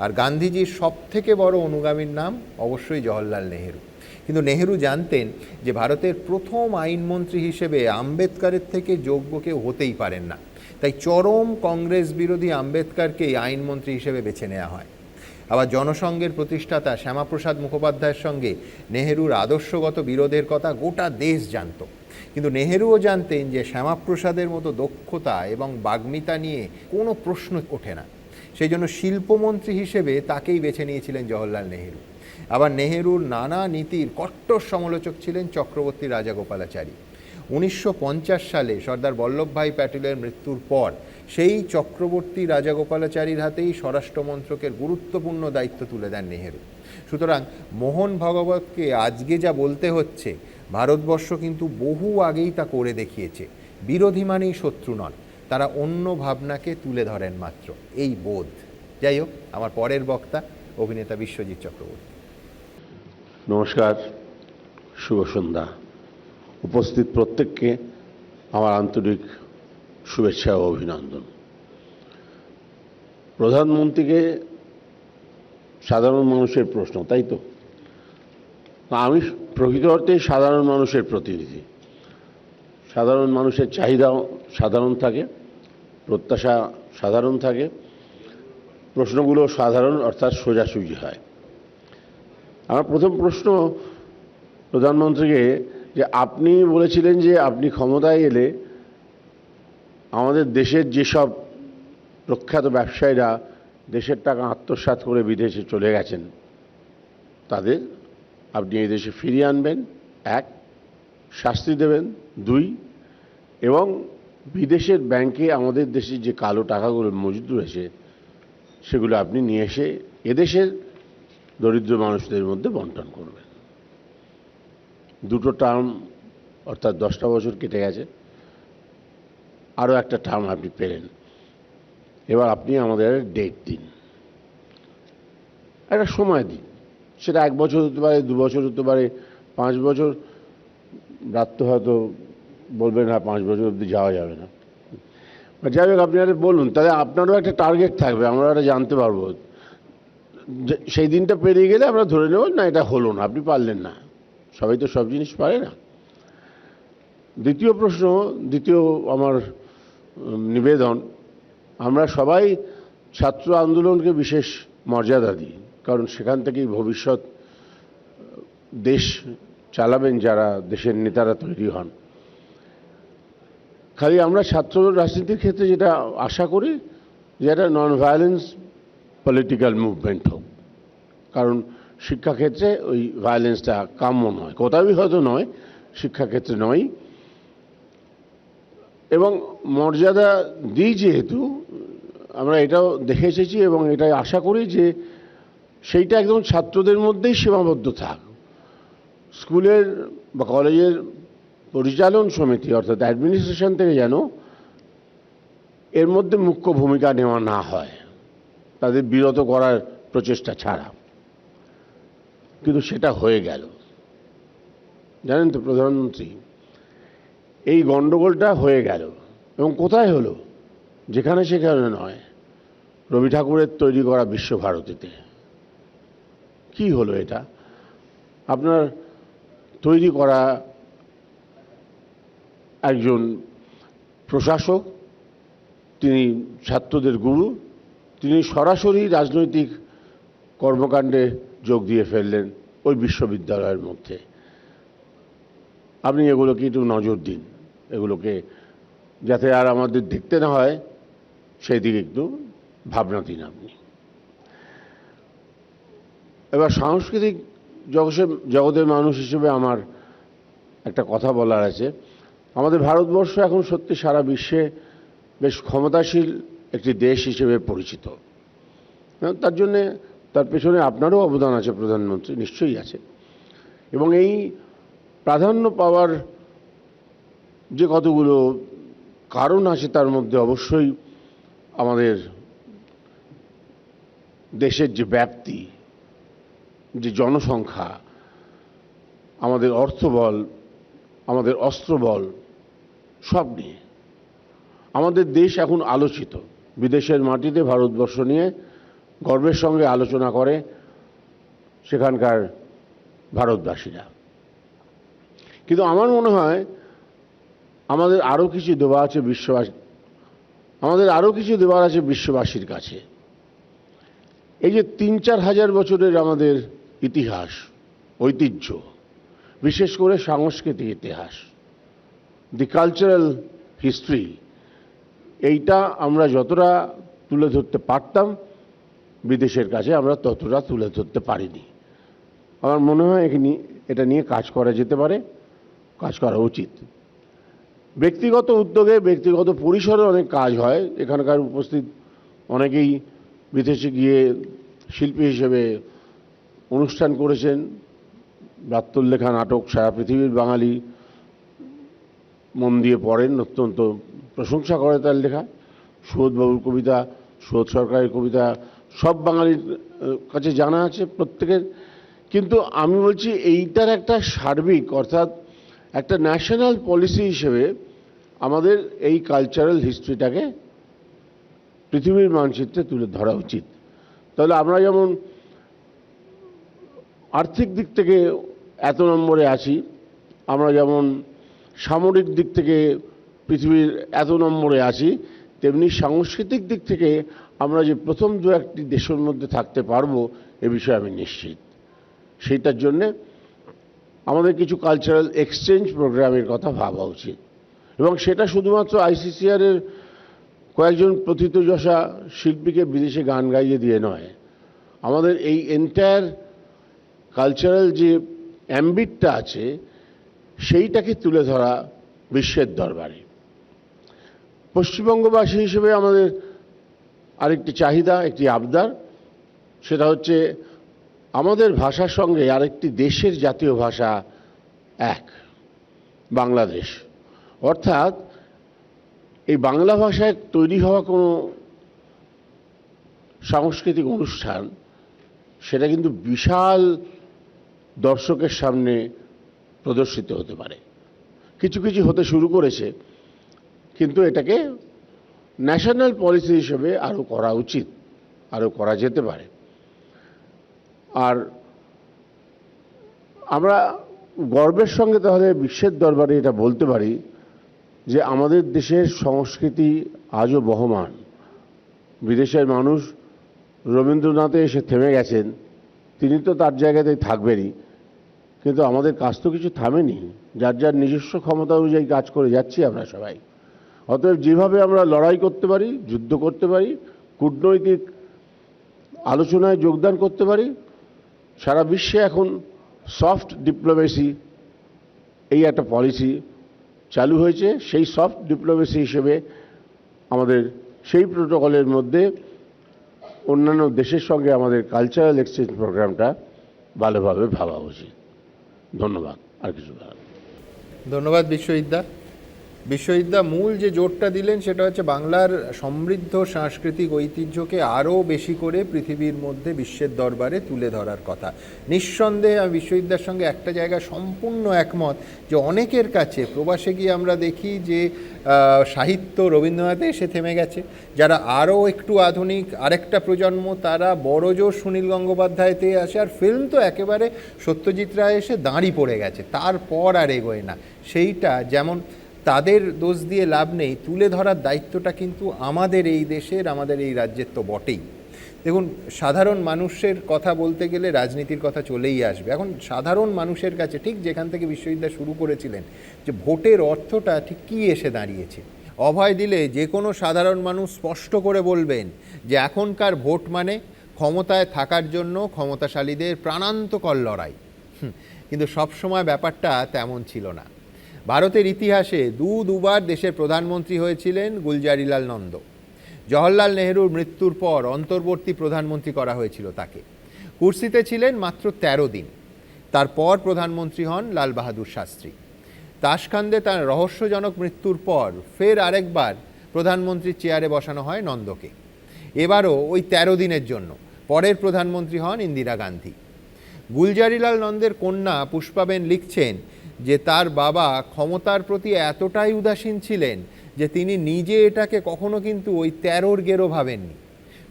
আর গান্ধীজির সব থেকে বড় অনুগামীর নাম অবশ্যই জওহরলাল নেহেরু। কিন্তু নেহেরু জানতেন যে ভারতের প্রথম আইনমন্ত্রী হিসেবে আম্বেদকরের থেকে যোগ্য কেউ হতেই পারেন না, তাই চরম কংগ্রেস বিরোধী আম্বেদকরকেই আইনমন্ত্রী হিসেবে বেছে নেওয়া হয়। আবার জনসংঘের প্রতিষ্ঠাতা শ্যামাপ্রসাদ মুখোপাধ্যায়ের সঙ্গে নেহেরুর আদর্শগত বিরোধের কথা গোটা দেশ জানত, কিন্তু নেহেরুও জানতেন যে শ্যামাপ্রসাদের মতো দক্ষতা এবং বাগ্মিতা নিয়ে কোনো প্রশ্ন ওঠে না, সেই জন্য শিল্পমন্ত্রী হিসেবে তাকেই বেছে নিয়েছিলেন জওহরলাল নেহেরু। আবার নেহেরুর নানা নীতির কট্টর সমালোচক ছিলেন চক্রবর্তী রাজাগোপালাচারী। 1950 সালে সর্দার বল্লভভাই প্যাটেলের মৃত্যুর পর সেই চক্রবর্তী রাজাগোপালাচারীর হাতেই স্বরাষ্ট্রমন্ত্রকের গুরুত্বপূর্ণ দায়িত্ব তুলে দেন নেহেরু। সুতরাং মোহন ভাগবতকে আজকে যা বলতে হচ্ছে, ভারতবর্ষ কিন্তু বহু আগেই তা করে দেখিয়েছে। বিরোধী মানেই শত্রু নন, তারা অন্য ভাবনাকে তুলে ধরেন মাত্র, এই বোধ। যাই হোক, আমার পরের বক্তা অভিনেতা বিশ্বজিৎ চক্রবর্তী। নমস্কার, শুভ সন্ধ্যা। উপস্থিত প্রত্যেককে আমার আন্তরিক শুভেচ্ছা ও অভিনন্দন। প্রধানমন্ত্রীকে সাধারণ মানুষের প্রশ্ন, তাই তো? আমি প্রকৃত অর্থে সাধারণ মানুষের প্রতিনিধি। সাধারণ মানুষের চাহিদাও সাধারণ থাকে, প্রত্যাশা সাধারণ থাকে, প্রশ্নগুলো সাধারণ অর্থাৎ সোজাসুজি হয়। আমার প্রথম প্রশ্ন প্রধানমন্ত্রীকে, যে আপনি বলেছিলেন যে আপনি ক্ষমতায় এলে আমাদের দেশের যেসব প্রখ্যাত ব্যবসায়ীরা দেশের টাকা আত্মসাৎ করে বিদেশে চলে গেছেন তাদের আপনি এই দেশে ফিরিয়ে আনবেন, 1, শাস্তি দেবেন, 2, এবং বিদেশের ব্যাংকে আমাদের দেশের যে কালো টাকাগুলো মজুদ রয়েছে সেগুলো আপনি নিয়ে এসে এদেশের দরিদ্র মানুষদের মধ্যে বন্টন করবেন। দুটো টার্ম অর্থাৎ 10টা বছর কেটে গেছে, আরও একটা টার্ম আপনি পেলেন। এবার আপনি আমাদের ডেট দিন, একটা সময় দিন। সেটা 1 বছর হতে পারে, 2 বছর হতে পারে, 5 বছর। রাত তো হয়তো বলবেন হ্যাঁ 5 বছর অবধি যাওয়া যাবে না, যাই হোক আপনি আরে বলুন, তাহলে আপনারও একটা টার্গেট থাকবে, আমরা একটা জানতে পারবো। সেই দিনটা পেরিয়ে গেলে আমরা ধরে নেব না এটা হলো না, আপনি পারলেন না। সবাই তো সব জিনিস পারে না। দ্বিতীয় আমার নিবেদন, আমরা সবাই ছাত্র আন্দোলনকে বিশেষ মর্যাদা দিই, কারণ সেখান থেকেই ভবিষ্যৎ দেশ চালাবেন যারা দেশের নেতারা তৈরি হন। খালি আমরা ছাত্র রাজনীতির ক্ষেত্রে যেটা আশা করি যে একটা নন ভায়োলেন্স পলিটিক্যাল মুভমেন্ট হোক, কারণ শিক্ষাক্ষেত্রে ওই ভায়োলেন্সটা কাম্য নয়, কোথাও হয়তো নয়, শিক্ষাক্ষেত্রে নয়। এবং মর্যাদা দিই যেহেতু, আমরা এটাও দেখে এসেছি এবং এটাই আশা করি যে সেইটা একদম ছাত্রদের মধ্যেই সীমাবদ্ধ থাক। স্কুলের বা কলেজের পরিচালন সমিতি অর্থাৎ অ্যাডমিনিস্ট্রেশন থেকে যেন এর মধ্যে মুখ্য ভূমিকা নেওয়া না হয়, তাদের বিরত করার প্রচেষ্টা ছাড়া। কিন্তু সেটা হয়ে গেল, জানেন তো প্রধানমন্ত্রী, এই গণ্ডগোলটা হয়ে গেল। এবং কোথায় হলো? যেখানে সেখানে নয়, রবি ঠাকুরের তৈরি করা বিশ্বভারতীতে। কি হলো এটা? আপনার তৈরি করা একজন প্রশাসক, তিনি ছাত্রদের গুরু, তিনি সরাসরি রাজনৈতিক কর্মকাণ্ডে যোগ দিয়ে ফেললেন ওই বিশ্ববিদ্যালয়ের মধ্যে। আপনি এগুলোকে একটু নজর দিন, এগুলোকে যাতে আর আমাদের দেখতে না হয় সেই দিকে একটু ভাবনা দিন আপনি। এবার সাংস্কৃতিক জগতের মানুষ হিসেবে আমার একটা কথা বলার আছে। আমাদের ভারতবর্ষ এখন সত্যি সারা বিশ্বে বেশ ক্ষমতাশীল একটি দেশ হিসেবে পরিচিত। তার জন্যে তার পেছনে আপনারও অবদান আছে প্রধানমন্ত্রী, নিশ্চয়ই আছে। এবং এই প্রাধান্য পাওয়ার যে কতগুলো কারণ আছে তার মধ্যে অবশ্যই আমাদের দেশের যে ব্যাপ্তি, যে জনসংখ্যা, আমাদের অর্থবল, আমাদের অস্ত্রবল, সব নিয়ে আমাদের দেশ এখন আলোচিত। বিদেশের মাটিতে ভারতবর্ষ নিয়ে গর্বের সঙ্গে আলোচনা করে সেখানকার ভারতবাসীরা। কিন্তু আমার মনে হয় আমাদের আরও কিছু দেওয়া আছে বিশ্ববাসীর কাছে। এই যে 3-4 হাজার বছরের আমাদের ইতিহাস, ঐতিহ্য, বিশেষ করে সাংস্কৃতিক ইতিহাস, দি কালচারাল হিস্ট্রি, এইটা আমরা যতটা তুলে ধরতে পারতাম বিদেশের কাছে আমরা ততটা তুলে ধরতে পারিনি। আমার মনে হয় এটা নিয়ে কাজ করা যেতে পারে, কাজ করা উচিত। ব্যক্তিগত উদ্যোগে ব্যক্তিগত পরিসরে অনেক কাজ হয়। এখানকার উপস্থিত অনেকেই বিদেশে গিয়ে শিল্পী হিসেবে অনুষ্ঠান করেছেন। ব্রাত্যর লেখা নাটক সারা পৃথিবীর বাঙালি মন দিয়ে পড়েন, অত্যন্ত প্রশংসা করে তার লেখা। সুবোধবাবুর কবিতা, সুবোধ সরকারের কবিতা সব বাঙালির কাছে জানা আছে প্রত্যেকের। কিন্তু আমি বলছি এইটার একটা সার্বিক, অর্থাৎ একটা ন্যাশনাল পলিসি হিসেবে আমাদের এই কালচারাল হিস্ট্রিটাকে পৃথিবীর মানচিত্রে তুলে ধরা উচিত। তাহলে আমরা যেমন আর্থিক দিক থেকে এত নম্বরে আছি, আমরা যেমন সামরিক দিক থেকে পৃথিবীর এত নম্বরে আছি, তেমনি সাংস্কৃতিক দিক থেকে আমরা যে প্রথম দু একটি দেশের মধ্যে থাকতে পারবো এ বিষয়ে আমি নিশ্চিত। সেইটার জন্যে আমাদের কিছু কালচারাল এক্সচেঞ্জ প্রোগ্রামের কথা ভাবা উচিত, এবং সেটা শুধুমাত্র আইসিসিআরের কয়েকজন প্রথিতযশা শিল্পীকে বিদেশে গান গাইয়ে দিয়ে নয়। আমাদের এই এন্টায়ার কালচারাল যে অ্যাম্বিটটা আছে সেইটাকে তুলে ধরা বিশ্বের দরবারে। পশ্চিমবঙ্গবাসী হিসেবে আমাদের আরেকটি চাহিদা, একটি আবদার, সেটা হচ্ছে আমাদের ভাষার সঙ্গে আরেকটি দেশের জাতীয় ভাষা এক, বাংলাদেশ। অর্থাৎ এই বাংলা ভাষায় তৈরি হওয়া কোনো সাংস্কৃতিক অনুষ্ঠান সেটা কিন্তু বিশাল দর্শকের সামনে প্রদর্শিত হতে পারে। কিছু কিছু হতে শুরু করেছে, কিন্তু এটাকে ন্যাশনাল পলিসি হিসেবে আরও করা উচিত, আরও করা যেতে পারে। আর আমরা গর্বের সঙ্গে তাহলে বিশ্বের দরবারে এটা বলতে পারি যে আমাদের দেশের সংস্কৃতি আজও বহমান। বিদেশের মানুষ রবীন্দ্রনাথে এসে থেমে গেছেন, তিনি তো তার জায়গাতেই থাকবেনই, কিন্তু আমাদের কাজ তো কিছু থামেনি। যার যার নিজস্ব ক্ষমতা অনুযায়ী কাজ করে যাচ্ছি আমরা সবাই। অতএব যেভাবে আমরা লড়াই করতে পারি, যুদ্ধ করতে পারি, কূটনৈতিক আলোচনায় যোগদান করতে পারি, সারা বিশ্বে এখন সফট ডিপ্লোমেসি এই একটা পলিসি চালু হয়েছে। সেই সফট ডিপ্লোমেসি হিসেবে আমাদের সেই প্রোটোকলের মধ্যে অন্যান্য দেশের সঙ্গে আমাদের কালচারাল এক্সচেঞ্জ প্রোগ্রামটা ভালোভাবে ভাবা উচিত। ধন্যবাদ। আর কিছু বলার? ধন্যবাদ বিশ্বজিৎদা। বিশ্বজিৎদা মূল যে জোরটা দিলেন সেটা হচ্ছে বাংলার সমৃদ্ধ সাংস্কৃতিক ঐতিহ্যকে আরও বেশি করে পৃথিবীর মধ্যে বিশ্বের দরবারে তুলে ধরার কথা। নিঃসন্দেহে আমি বিশ্বজিৎদার সঙ্গে একটা জায়গা সম্পূর্ণ একমত যে অনেকের কাছে প্রবাসে গিয়ে আমরা দেখি যে সাহিত্য রবীন্দ্রনাথে এসে থেমে গেছে। যারা আরও একটু আধুনিক আরেকটা প্রজন্ম, তারা বড়জোর সুনীল গঙ্গোপাধ্যায়তে আসে, আর ফিল্ম তো একেবারে সত্যজিৎ রায় এসে দাঁড়িয়ে পড়ে গেছে, তারপর আর এগোয় না। সেইটা যেমন তাদের দোষ দিয়ে লাভ নেই, তুলে ধরার দায়িত্বটা কিন্তু আমাদের এই দেশের, আমাদের এই রাজ্যের তো বটেই। দেখুন, সাধারণ মানুষের কথা বলতে গেলে রাজনীতির কথা চলেই আসবে। এখন সাধারণ মানুষের কাছে ঠিক যেখান থেকে বিশ্বজিৎদা শুরু করেছিলেন যে ভোটের অর্থটা ঠিক কী এসে দাঁড়িয়েছে, অভয় দিলে যে কোনো সাধারণ মানুষ স্পষ্ট করে বলবেন যে এখনকার ভোট মানে ক্ষমতায় থাকার জন্য ক্ষমতাশালীদের প্রাণান্তকর লড়াই। কিন্তু সবসময় ব্যাপারটা তেমন ছিল না। ভারতের ইতিহাসে দুবার দেশের প্রধানমন্ত্রী হয়েছিলেন গুলজারিলাল নন্দ। জওহরলাল নেহরুর মৃত্যুর পর অন্তর্বর্তী প্রধানমন্ত্রী করা হয়েছিল তাকে। কুর্সিতে ছিলেন মাত্র 13 দিন। তারপর প্রধানমন্ত্রী হন লাল বাহাদুর শাস্ত্রী। তাশখান্দে তার রহস্যজনক মৃত্যুর পর ফের আরেকবার প্রধানমন্ত্রীর চেয়ারে বসানো হয় নন্দকে। এবারও ওই 13 দিনের জন্য। পরের প্রধানমন্ত্রী হন ইন্দিরা গান্ধী। গুলজারিলাল নন্দের কন্যা পুষ্পাবেন লিখছেন যে তার বাবা ক্ষমতার প্রতি এতটাই উদাসীন ছিলেন যে তিনি নিজে এটাকে কখনো কিন্তু ওই 13 গেরো ভাবেননি।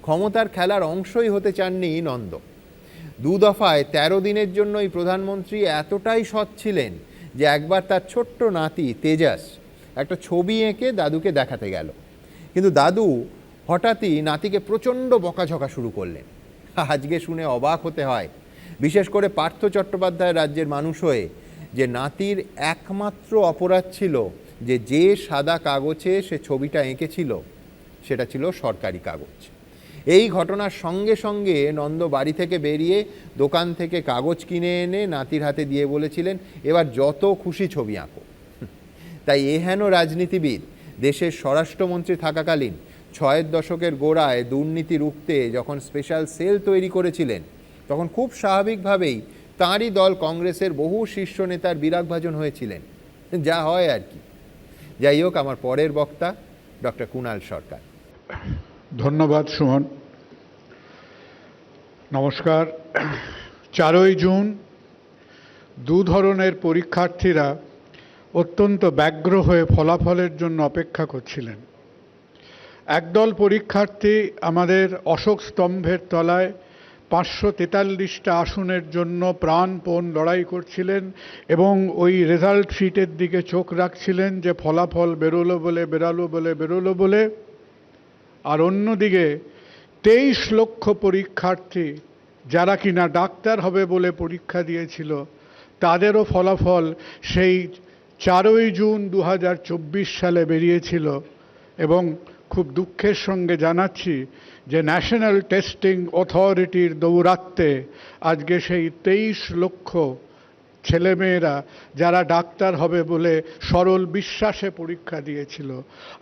ক্ষমতার খেলার অংশই হতে চাননি নন্দ। 2 দফায় 13 দিনের জন্য এই প্রধানমন্ত্রী এতটাই সৎ ছিলেন যে একবার তার ছোট্ট নাতি তেজাস একটা ছবি এঁকে দাদুকে দেখাতে গেল, কিন্তু দাদু হঠাৎই নাতিকে প্রচণ্ড বকাঝকা শুরু করলেন। আজকে শুনে অবাক হতে হয়, বিশেষ করে পার্থ চট্টোপাধ্যায় রাজ্যের মানুষ হয়ে, যে নাতির একমাত্র অপরাধ ছিল যে সাদা কাগজে সে ছবিটা এঁকেছিল সেটা ছিল সরকারি কাগজ। এই ঘটনার সঙ্গে সঙ্গে নন্দ বাড়ি থেকে বেরিয়ে দোকান থেকে কাগজ কিনে এনে নাতির হাতে দিয়ে বলেছিলেন, এবার যত খুশি ছবি আঁকো। তাই এহেন রাজনীতিবিদ দেশের স্বরাষ্ট্রমন্ত্রী থাকাকালীন ৬-এর দশকের গোড়ায় দুর্নীতি রুখতে যখন স্পেশাল সেল তৈরি করেছিলেন, তখন খুব স্বাভাবিকভাবেই তাঁরই দল কংগ্রেসের বহু শীর্ষ নেতার বিরাগভাজন হয়েছিলেন, যা হয় আর কি। যাই হোক, আমার পরের বক্তা ডক্টর কুণাল সরকার। ধন্যবাদ সুমন। নমস্কার। ৪ই জুন দু ধরনের পরীক্ষার্থীরা অত্যন্ত ব্যগ্র হয়ে ফলাফলের জন্য অপেক্ষা করছিলেন। একদল পরীক্ষার্থী আমাদের অশোক স্তম্ভের তলায় ৫৪৩টা আসনের জন্য প্রাণপণ লড়াই করছিলেন এবং ওই রেজাল্ট শিটের দিকে চোখ রাখছিলেন যে ফলাফল বেরোলো বলে। আর অন্যদিকে ২৩ লক্ষ পরীক্ষার্থী যারা কিনা ডাক্তার হবে বলে পরীক্ষা দিয়েছিল, তাদেরও ফলাফল সেই ৪ই জুন ২০২৪ সালে বেরিয়েছিল। এবং খুব দুঃখের সঙ্গে জানাচ্ছি যে ন্যাশনাল টেস্টিং অথরিটির দৌরাত্ম্যে আজকে সেই ২৩ লক্ষ ছেলেমেয়েরা যারা ডাক্তার হবে বলে সরল বিশ্বাসে পরীক্ষা দিয়েছিল,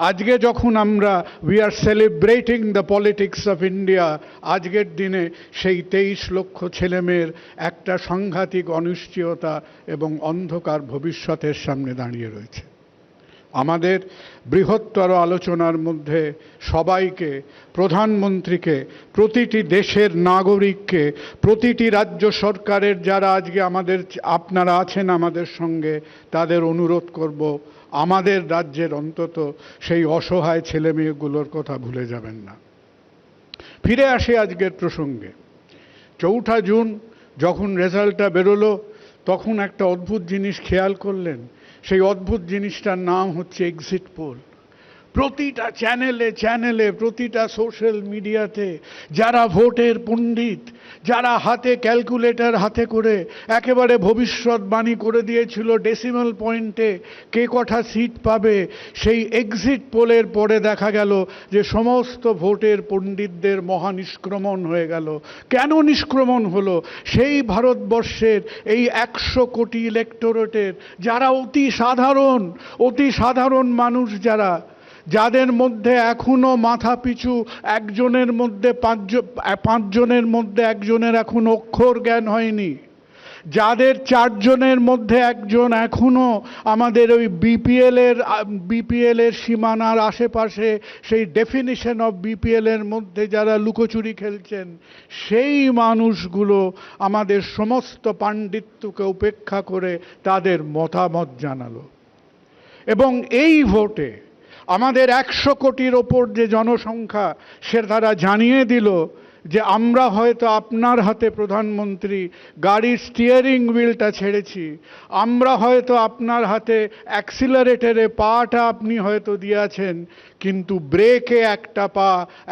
আজকে যখন আমরা we are celebrating the politics of India, আজকের দিনে সেই ২৩ লক্ষ ছেলেমেয়ের একটা সাংঘাতিক অনিশ্চয়তা এবং অন্ধকার ভবিষ্যতের সামনে দাঁড়িয়ে রয়েছে। আমাদের বৃহত্তর আলোচনার মধ্যে সবাইকে, প্রধানমন্ত্রীকে, প্রতিটি দেশের নাগরিককে, প্রতিটি রাজ্য সরকারের যারা আজকে আপনারা আছেন আমাদের সঙ্গে, তাদের অনুরোধ করব আমাদের রাজ্যের অন্তত সেই অসহায় ছেলেমেয়েগুলোর কথা ভুলে যাবেন না। ফিরে আসি আজকের প্রসঙ্গে। ৪ঠা জুন যখন রেজাল্টটা বেরোলো, তখন একটা অদ্ভুত জিনিস খেয়াল করলেন। সেই অদ্ভুত জিনিসটার নাম হচ্ছে এক্সিট পোল। প্রতিটা চ্যানেলে প্রতিটা সোশ্যাল মিডিয়াতে যারা ভোটের পণ্ডিত, যারা হাতে ক্যালকুলেটর হাতে করে একেবারে ভবিষ্যৎবাণী করে দিয়েছিল ডেসিমাল পয়েন্টে কে কটা সিট পাবে, সেই এক্সিট পোলের পরে দেখা গেল যে সমস্ত ভোটের পণ্ডিতদের মহা নিষ্ক্রমণ হয়ে গেল। কেন নিষ্ক্রমণ হলো? সেই ভারতবর্ষের এই ১০০ কোটি ইলেক্টোরেটের যারা অতি সাধারণ মানুষ, যাদের মধ্যে এখনো মাথা পিছু একজনের মধ্যে পাঁচজনের মধ্যে একজনের এখন অক্ষর জ্ঞান হয়নি, যাদের 4 জনের মধ্যে একজন এখনো আমাদের ওই বিপিএল এর সীমানার আশেপাশে, সেই ডেফিনিশন অফ বিপিএল এর মধ্যে যারা লুকোচুরি খেলছেন, সেই মানুষগুলো আমাদের সমস্ত পাণ্ডিত্যকে উপেক্ষা করে তাদের মতামত জানালো। এবং এই ভোটে আমাদের ১০০ কোটির ওপর যে জনসংখ্যা, সে তারা জানিয়ে দিল যে আমরা হয়তো আপনার হাতে প্রধানমন্ত্রী গাড়ির স্টিয়ারিং হুইলটা ছেড়েছি, আমরা হয়তো আপনার হাতে অ্যাক্সিলারেটরে পাটা আপনি হয়তো দিয়েছেন, কিন্তু ব্রেকে একটা পা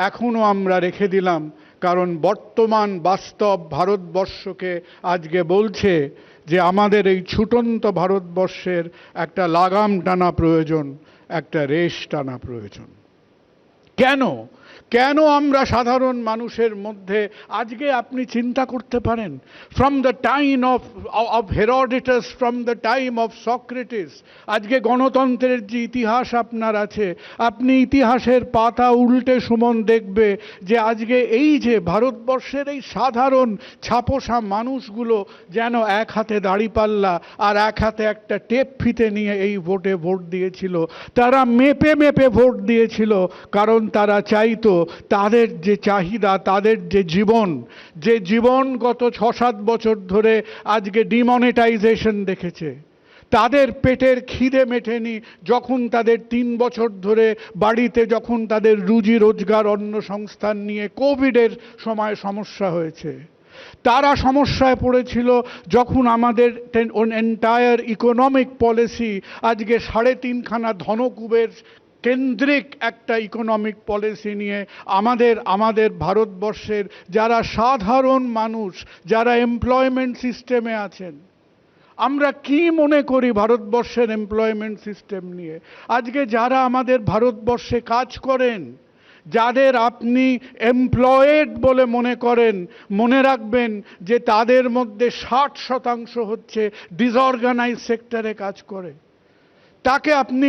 এখনো আমরা রেখে দিলাম। কারণ বর্তমান বাস্তব ভারতবর্ষকে আজকে বলছে যে আমাদের এই ছুটন্ত ভারতবর্ষের একটা লাগাম টানা প্রয়োজন, একটা রেশ টানা প্রয়োজন। কেন আমরা সাধারণ মানুষের মধ্যে আজকে আপনি চিন্তা করতে পারেন, from the time of Herodotus, from the time of Socrates, আজকে গণতন্ত্রের যে ইতিহাস আপনার আছে, আপনি ইতিহাসের পাতা উল্টে সুমন দেখবে যে আজকে এই যে ভারতবর্ষের এই সাধারণ ছাপোষা মানুষগুলো যেন এক হাতে দাঁড়িপাল্লা আর এক হাতে একটা টেপ ফিতে নিয়ে এই ভোটে ভোট দিয়েছিল। তারা মেপে ভোট দিয়েছিল, কারণ তারা চাইতো তাদের যে চাহিদা, তাদের যে জীবন গত ৬-৭ বছর ধরে আজকে ডিমনিটাইজেশন দেখেছে, তাদের পেটের খিদে মেটেনি যখন তাদের ৩ বছর ধরে বাড়িতে যখন তাদের রুজি রোজগার অন্য সংস্থান নিয়ে কোভিডের সময় সমস্যা হয়েছে, তারা সমস্যায় পড়েছিল যখন আমাদের এন্টায়ার ইকোনমিক পলিসি আজকে ৩.৫খানা ধনকুবের কেন্দ্রিক একটা ইকোনমিক পলিসি নিয়ে আমাদের ভারতবর্ষের যারা সাধারণ মানুষ, যারা এমপ্লয়মেন্ট সিস্টেমে আছেন, আমরা কি মনে করি ভারতবর্ষের এমপ্লয়মেন্ট সিস্টেম নিয়ে? আজকে যারা আমাদের ভারতবর্ষে কাজ করেন, যাদের আপনি এমপ্লয়েড বলে মনে করেন, মনে রাখবেন যে তাদের মধ্যে ৬০% হচ্ছে ডিসঅর্গানাইজ সেক্টরে কাজ করে। তাকে আপনি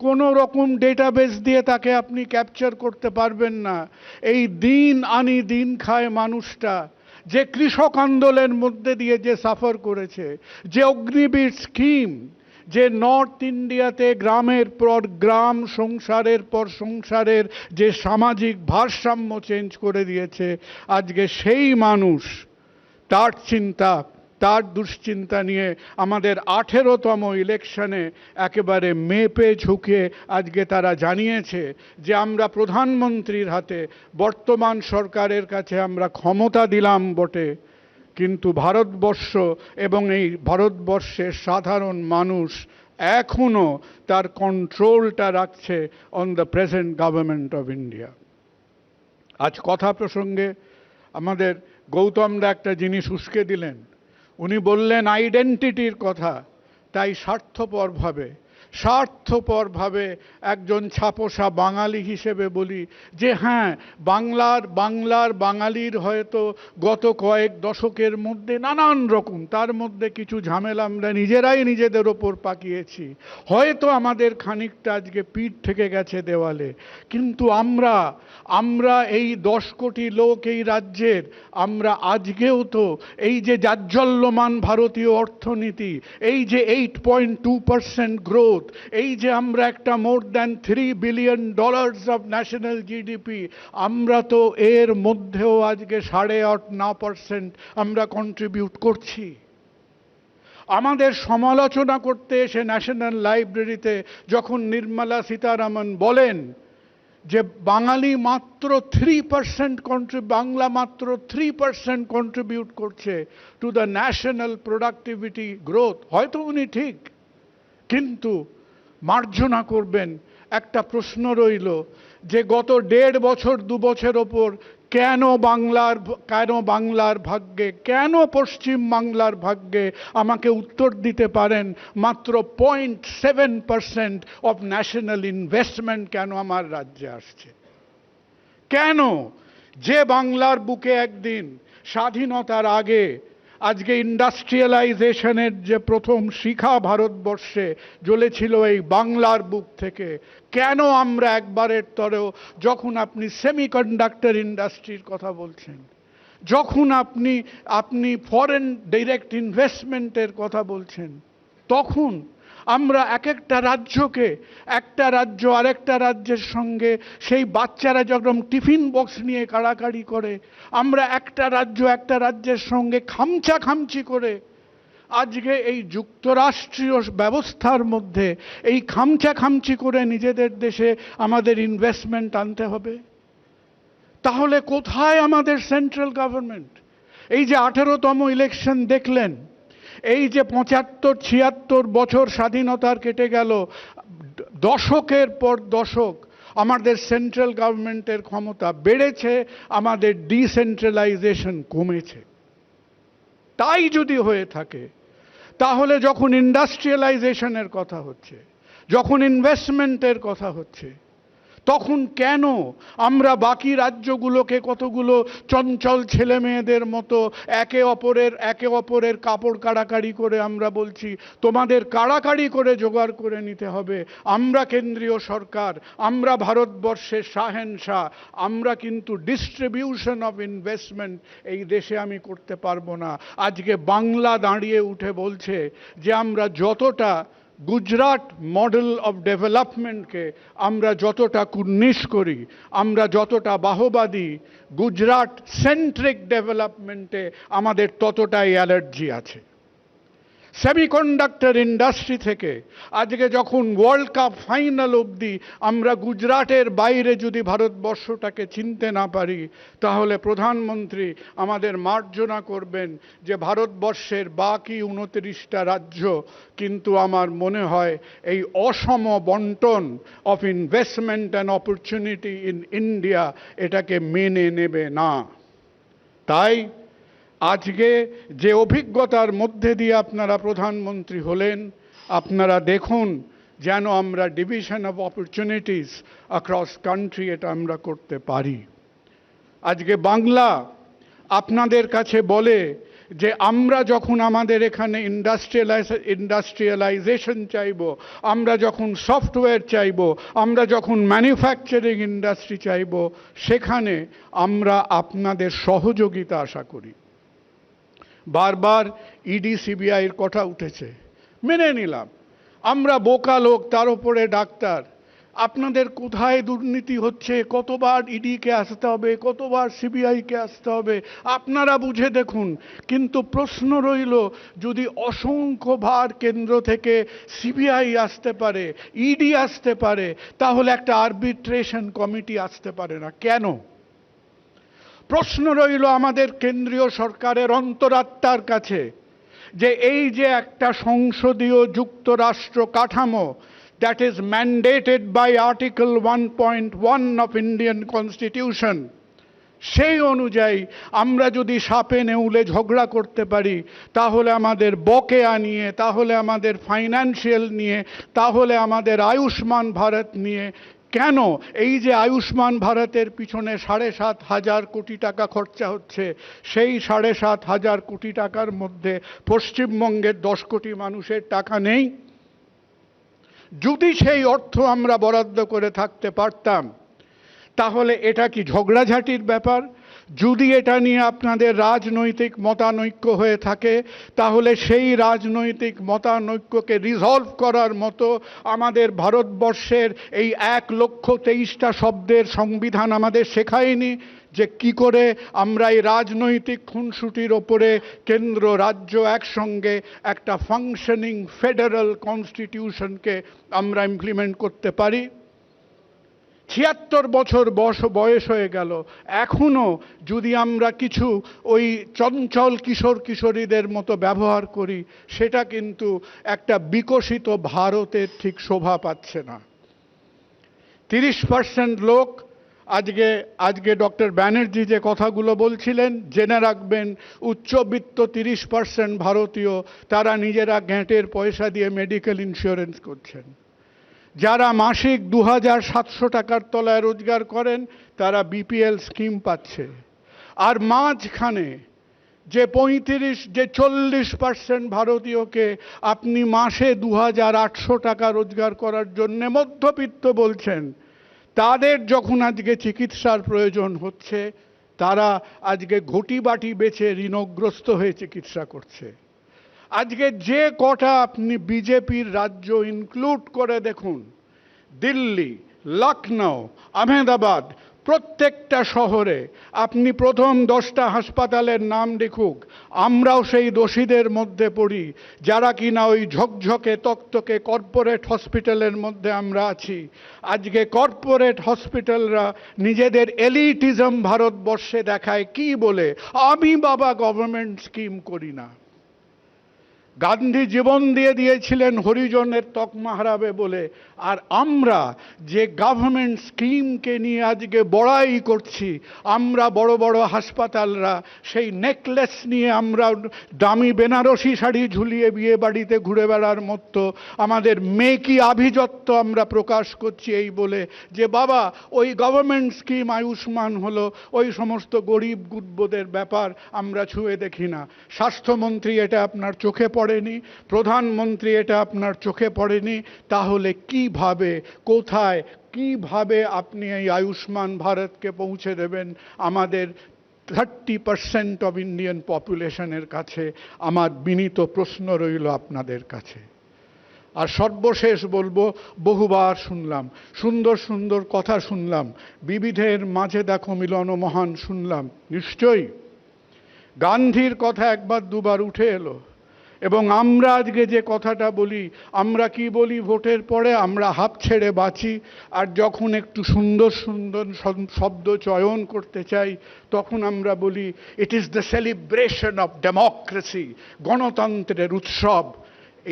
কোনো রকম ডেটাবেস দিয়ে তাকে আপনি ক্যাপচার করতে পারবেন না। এই দিন আনি দিন খায় মানুষটা, যে কৃষক আন্দোলনের মধ্যে দিয়ে যে সাফার করেছে, যে অগ্নিবীর স্কিম, যে নর্থ ইন্ডিয়াতে গ্রামের পর গ্রাম, সংসারের পর সংসারের যে সামাজিক ভারসাম্য চেঞ্জ করে দিয়েছে, আজকে সেই মানুষ, তার চিন্তা, তার দুশ্চিন্তা নিয়ে আমাদের 18তম ইলেকশনে একেবারে মেপে ঝুঁকে আজকে তারা জানিয়েছে যে আমরা প্রধানমন্ত্রীর হাতে, বর্তমান সরকারের কাছে আমরা ক্ষমতা দিলাম বটে, কিন্তু ভারতবর্ষ এবং এই ভারতবর্ষের সাধারণ মানুষ এখনো তার কন্ট্রোলটা রাখছে on the present government of India. আজ কথা প্রসঙ্গে আমাদের গৌতমদা একটা জিনিস উস্কে দিলেন। উনি বললেন আইডেন্টিটির কথা, তাই স্বার্থপরভাবে একজন ছাপোষা বাঙালি হিসেবে বলি যে হ্যাঁ, বাঙালির হয়তো গত কয়েক দশকের মধ্যে নানান রকম, তার মধ্যে কিছু ঝামেলা আমরা নিজেরাই নিজেদের ওপর পাকিয়েছি, হয়তো আমাদের খানিকটা আজকে পিঠ থেকে গেছে দেওয়ালে, কিন্তু আমরা এই 10 কোটি লোক এই রাজ্যের, আমরা আজকেও তো এই যে জাজ্জল্যমান ভারতীয় অর্থনীতি, এই যে 8.2% গ্রোথ, এই যে আমরা একটা more than $3 billion of national GDP, আমরা তো এর মধ্যেও আজকে 8.5% আমরা কন্ট্রিবিউট করছি। আমাদের সমালোচনা করতে এসে ন্যাশনাল লাইব্রেরিতে যখন নির্মলা সীতারামন বলেন যে বাংলা মাত্র 3% কন্ট্রিবিউট করছে to the national productivity growth, হয়তো উনি ঠিক, কিন্তু মার্জনা করবেন, একটা প্রশ্ন রইল যে গত 1.5 বছর 2 বছর ওপর কেন বাংলার ভাগ্যে, কেন পশ্চিম বাংলার ভাগ্যে, আমাকে উত্তর দিতে পারেন, মাত্র 0.7% অফ ন্যাশনাল ইনভেস্টমেন্ট কেন আমার রাজ্যে আসছে? কেন? যে বাংলার বুকে একদিন স্বাধীনতার আগে আজকে ইন্ডাস্ট্রিয়ালাইজেশনের যে প্রথম শিখা ভারতবর্ষে জ্বলেছিল এই বাংলার বুক থেকে, কেন আমরা একবারের তরেও, যখন আপনি সেমিকন্ডাক্টর ইন্ডাস্ট্রির কথা বলছেন, যখন আপনি ফরেন ডাইরেক্ট ইনভেস্টমেন্টের কথা বলছেন, তখন আমরা একটা রাজ্য আরেকটা রাজ্যের সঙ্গে, সেই বাচ্চারা যখন টিফিন বক্স নিয়ে কাড়াকাড়ি করে, আমরা একটা রাজ্যের সঙ্গে খামচি করে আজকে এই যুক্তরাষ্ট্রীয় ব্যবস্থার মধ্যে এই খামচি করে নিজেদের দেশে আমাদের ইনভেস্টমেন্ট আনতে হবে। তাহলে কোথায় আমাদের সেন্ট্রাল গভর্নমেন্ট? এই যে 18তম ইলেকশন দেখলেন, এই যে 75-76 বছর স্বাধীনতার কেটে গেল, দশকের পর দশক আমাদের সেন্ট্রাল গভর্নমেন্টের ক্ষমতা বেড়েছে, আমাদের ডিসেন্ট্রালাইজেশন কমেছে। তাই যদি হয়ে থাকে, তাহলে যখন ইন্ডাস্ট্রিয়ালাইজেশনের কথা হচ্ছে, যখন ইনভেস্টমেন্টের কথা হচ্ছে, তখন কেন আমরা বাকি রাজ্যগুলোকে কতগুলো চঞ্চল ছেলে মেয়েদের মতো একে অপরের কাপড় কাড়াকাড়ি করে আমরা বলছি তোমাদের কাড়াকাড়ি করে জোগাড় করে নিতে হবে, আমরা কেন্দ্রীয় সরকার, আমরা ভারতবর্ষের শাহেনশাহ, আমরা কিন্তু ডিস্ট্রিবিউশন অফ ইনভেস্টমেন্ট এই দেশে আমি করতে পারবো না। আজকে বাংলা দাঁড়িয়ে উঠে বলছে যে আমরা যতটা গুজরাট মডেল অফ ডেভেলপমেন্টকে আমরা যতটা কুর্নিশ করি, আমরা যতটা বাহবা দিই, গুজরাট সেন্ট্রিক ডেভেলপমেন্টে আমাদের ততটাই অ্যালার্জি আছে। সেমিকন্ডাক্টর ইন্ডাস্ট্রি থেকে আজকে যখন ওয়ার্ল্ড কাপ ফাইনাল অবধি আমরা গুজরাটের বাইরে যদি ভারতবর্ষটাকে চিনতে না পারি, তাহলে প্রধানমন্ত্রী আমাদের মার্জনা করবেন যে ভারতবর্ষের বাকি 29টা রাজ্য কিন্তু আমার মনে হয় এই অসম বন্টন of investment and opportunity in India এটাকে মেনে নেবে না। তাই আজকে যে অভিজ্ঞতার মধ্যে দিয়ে আপনারা প্রধানমন্ত্রী হলেন, আপনারা দেখুন যেন আমরা division of opportunities across country এটা আমরা করতে পারি। আজকে বাংলা আপনাদের কাছে বলে যে আমরা যখন আমাদের এখানে ইন্ডাস্ট্রিয়ালাইজেশন চাইব, আমরা যখন সফটওয়্যার চাইব, আমরা যখন ম্যানুফ্যাকচারিং ইন্ডাস্ট্রি চাইব, সেখানে আমরা আপনাদের সহযোগিতা আশা করি। বারবার ইডি সিবিআইয়ের কথা উঠেছে, মেনে নিলাম, আমরা বোকা লোক, তার উপরে ডাক্তার। আপনাদের কোথায় দুর্নীতি হচ্ছে, কতবার ইডিকে আসতে হবে, কতবার সিবিআইকে আসতে হবে, আপনারা বুঝে দেখুন। কিন্তু প্রশ্ন রইল, যদি অসংখ্যবার কেন্দ্র থেকে সিবিআই আসতে পারে, ইডি আসতে পারে, তাহলে একটা আরবিট্রেশন কমিটি আসতে পারে না কেন? প্রশ্ন রইল আমাদের কেন্দ্রীয় সরকারের অন্তরাত্মার কাছে, যে এই যে একটা সংসদীয় যুক্তরাষ্ট্র কাঠামো, that is mandated by Article 1.1 of Indian Constitution, সেই অনুযায়ী আমরা যদি সাপে নেউলে ঝগড়া করতে পারি, তাহলে আমাদের বকেয়া নিয়ে, তাহলে আমাদের ফাইন্যান্সিয়াল নিয়ে, তাহলে আমাদের আয়ুষ্মান ভারত নিয়ে, কেন এই যে আয়ুষ্মান ভারতের পিছনে 7,500 কোটি টাকা খরচা হচ্ছে, সেই 7,500 কোটি টাকার মধ্যে পশ্চিমবঙ্গের 10 কোটি মানুষের টাকা নেই? যদি সেই অর্থ আমরা বরাদ্দ করে থাকতে পারতাম, তাহলে এটা কি ঝগড়াঝাটির ব্যাপার? যদি এটা নিয়ে আপনাদের রাজনৈতিক মতানৈক্য হয়ে থাকে, তাহলে সেই রাজনৈতিক মতানৈক্যকে রিজলভ করার মতো আমাদের ভারতবর্ষের এই 1,23,000 শব্দের সংবিধান আমাদের শেখায়নি যে কি করে আমরা এই রাজনৈতিক খুনসুটির ওপরে কেন্দ্র রাজ্য একসঙ্গে একটা ফাংশনিং ফেডারেল কনস্টিটিউশনকে আমরা ইমপ্লিমেন্ট করতে পারি। 76 বছর বয়স হয়ে গেল, এখনো যদি আমরা কিছু ওই চঞ্চল কিশোর কিশোরীদের মতো ব্যবহার করি, সেটা কিন্তু একটা বিকশিত ভারতের ঠিক শোভা পাচ্ছে না। 30% লোক, আজকে ডক্টর ব্যানার্জি যে কথাগুলো বলছিলেন, জেনে রাখবেন, উচ্চবিত্ত 30% ভারতীয় তারা নিজেরা গ্যাঁটের পয়সা দিয়ে মেডিকেল ইন্স্যুরেন্স করছেন। যারা মাসিক 2,700 টাকার তলায় রোজগার করেন, তারা বিপিএল স্কিম পাচ্ছে। আর মাঝখানে যে 40% ভারতীয়কে আপনি মাসে 2,800 টাকা রোজগার করার জন্য মধ্যবিত্ত বলছেন, তাদের যখন আজকে চিকিৎসার প্রয়োজন হচ্ছে, তারা আজকে ঘটি বাটি বেচে ঋণগ্রস্ত হয়ে চিকিৎসা করছে। আজকে যে কটা আপনি বিজেপির রাজ্য ইনক্লুড করে দেখুন, দিল্লি, লখনৌ, আহমেদাবাদ, প্রত্যেকটা শহরে আপনি প্রথম 10টা হাসপাতালের নাম লিখুক, আমরাও সেই দোষীদের মধ্যে পড়ি, যারা কিনা ওই ঝকঝকে তকতকে কর্পোরেট হসপিটালের মধ্যে আমরা আছি। আজকে কর্পোরেট হসপিটালরা নিজেদের এলিটিজম ভারতবর্ষে দেখায় কি বলে, আমি বাবা গভর্নমেন্ট স্কিম করি না। গান্ধী জীবন দিয়ে দিয়েছিলেন হরিজনের তকমা হারাবে বলে, আর আমরা যে গভর্নমেন্ট স্কিমকে নিয়ে আজকে বড়াই করছি, আমরা বড় বড় হাসপাতালরা সেই নেকলেস নিয়ে আমরা দামি বেনারসি শাড়ি ঝুলিয়ে বিয়ে বাড়িতে ঘুরে বেড়ার মতো আমাদের মেকি আভিজাত্য আমরা প্রকাশ করছি এই বলে যে বাবা ওই গভর্নমেন্ট স্কিম আয়ুষ্মান হলো, ওই সমস্ত গরিব গুরবদের ব্যাপার আমরা ছুঁয়ে দেখি না। স্বাস্থ্যমন্ত্রী এটা আপনার চোখে পড়েনি, প্রধানমন্ত্রী এটা আপনার চোখে পড়েনি, তাহলে কিভাবে, কোথায়, কিভাবে আপনি এই আয়ুষ্মান ভারতকে পৌঁছে দেবেন আমাদের 30% অফ ইন্ডিয়ান পপুলেশনের কাছে? আমার বিনীত প্রশ্ন রইল আপনাদের কাছে। আর সর্বশেষ বলবো, বহুবার শুনলাম, সুন্দর সুন্দর কথা শুনলাম, বিবিধের মাঝে দেখো মিলন মহান শুনলাম, নিশ্চয়ই গান্ধীর কথা একবার দুবার উঠে এলো। এবং আমরা আজকে যে কথাটা বলি, আমরা কি বলি ভোটের পরে? আমরা হাঁপ ছেড়ে বাঁচি, আর যখন একটু সুন্দর সুন্দর শব্দ চয়ন করতে চাই, তখন আমরা বলি it is the celebration of democracy, গণতন্ত্রের উৎসব।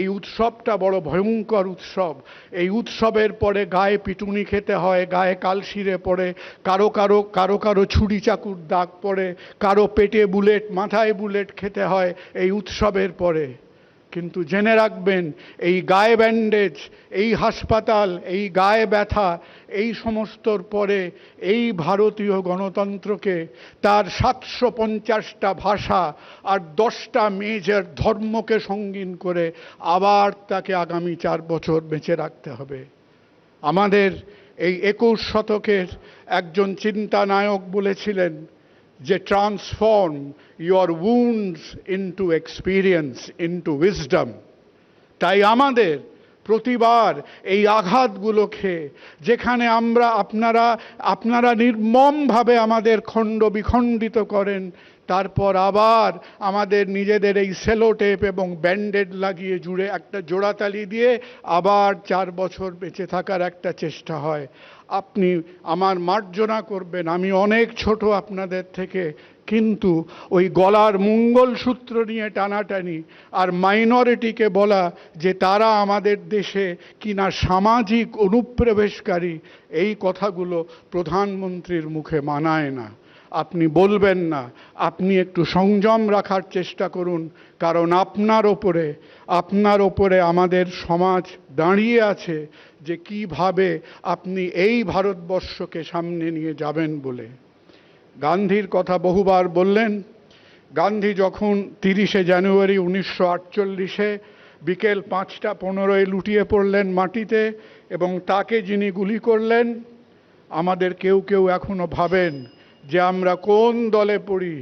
এই উৎসবটা বড় ভয়ঙ্কর উৎসব। এই উৎসবের পরে গায়ে পিটুনি খেতে হয়, গায়ে কালশিরে পড়ে, কারো কারো কারো কারো ছুরি চাকুর দাগ পড়ে, কারো পেটে বুলেট, মাথায় বুলেট খেতে হয় এই উৎসবের পরে। কিন্তু জেনে রাখবেন, এই গায়ে ব্যান্ডেজ, এই হাসপাতাল, এই গায়ে ব্যথা, এই সমস্তর পরে এই ভারতীয় গণতন্ত্রকে তার 750টা ভাষা আর 10টা মেজর ধর্মকে সঙ্গীন করে আবার তাকে আগামী 4 বছর বেঁচে রাখতে হবে। আমাদের এই 21 শতকের একজন চিন্তানায়ক বলেছিলেন যে transform your wounds into experience, into wisdom। তাই আমাদের প্রতিবার এই আঘাতগুলোকে, যেখানে আপনারা নির্মমভাবে আমাদের খণ্ড বিখণ্ডিত করেন, তারপর আবার আমাদের নিজেদের এই সেলোটেপ এবং ব্যান্ডেড লাগিয়ে জুড়ে একটা জোড়াতালি দিয়ে আবার 4 বছর বেঁচে থাকার একটা চেষ্টা হয়। আপনি আমার মার্জনা করবেন, আমি অনেক ছোট আপনাদের থেকে, কিন্তু ওই গলার মঙ্গলসূত্র নিয়ে টানাটানি আর মাইনরিটিকে বলা যে তারা আমাদের দেশে কিনা সামাজিক অনুপ্রবেশকারী, এই কথাগুলো প্রধানমন্ত্রীর মুখে মানায় না। আপনি বলবেন না, আপনি একটু সংযম রাখার চেষ্টা করুন, কারণ আপনার ওপরে আমাদের সমাজ দাঁড়িয়ে আছে যে কিভাবে আপনি এই ভারতবর্ষকে সামনে নিয়ে যাবেন বলে। গান্ধীর কথা বহুবার বললেন। গান্ধী যখন 30শে জানুয়ারি 1948-এ বিকেল 5টা 15-এ লুটিয়ে পড়লেন মাটিতে এবং তাকে যিনি গুলি করলেন, আমাদের কেউ কেউ এখনো ভাবেন যে আমরা কোন দলে পড়ি,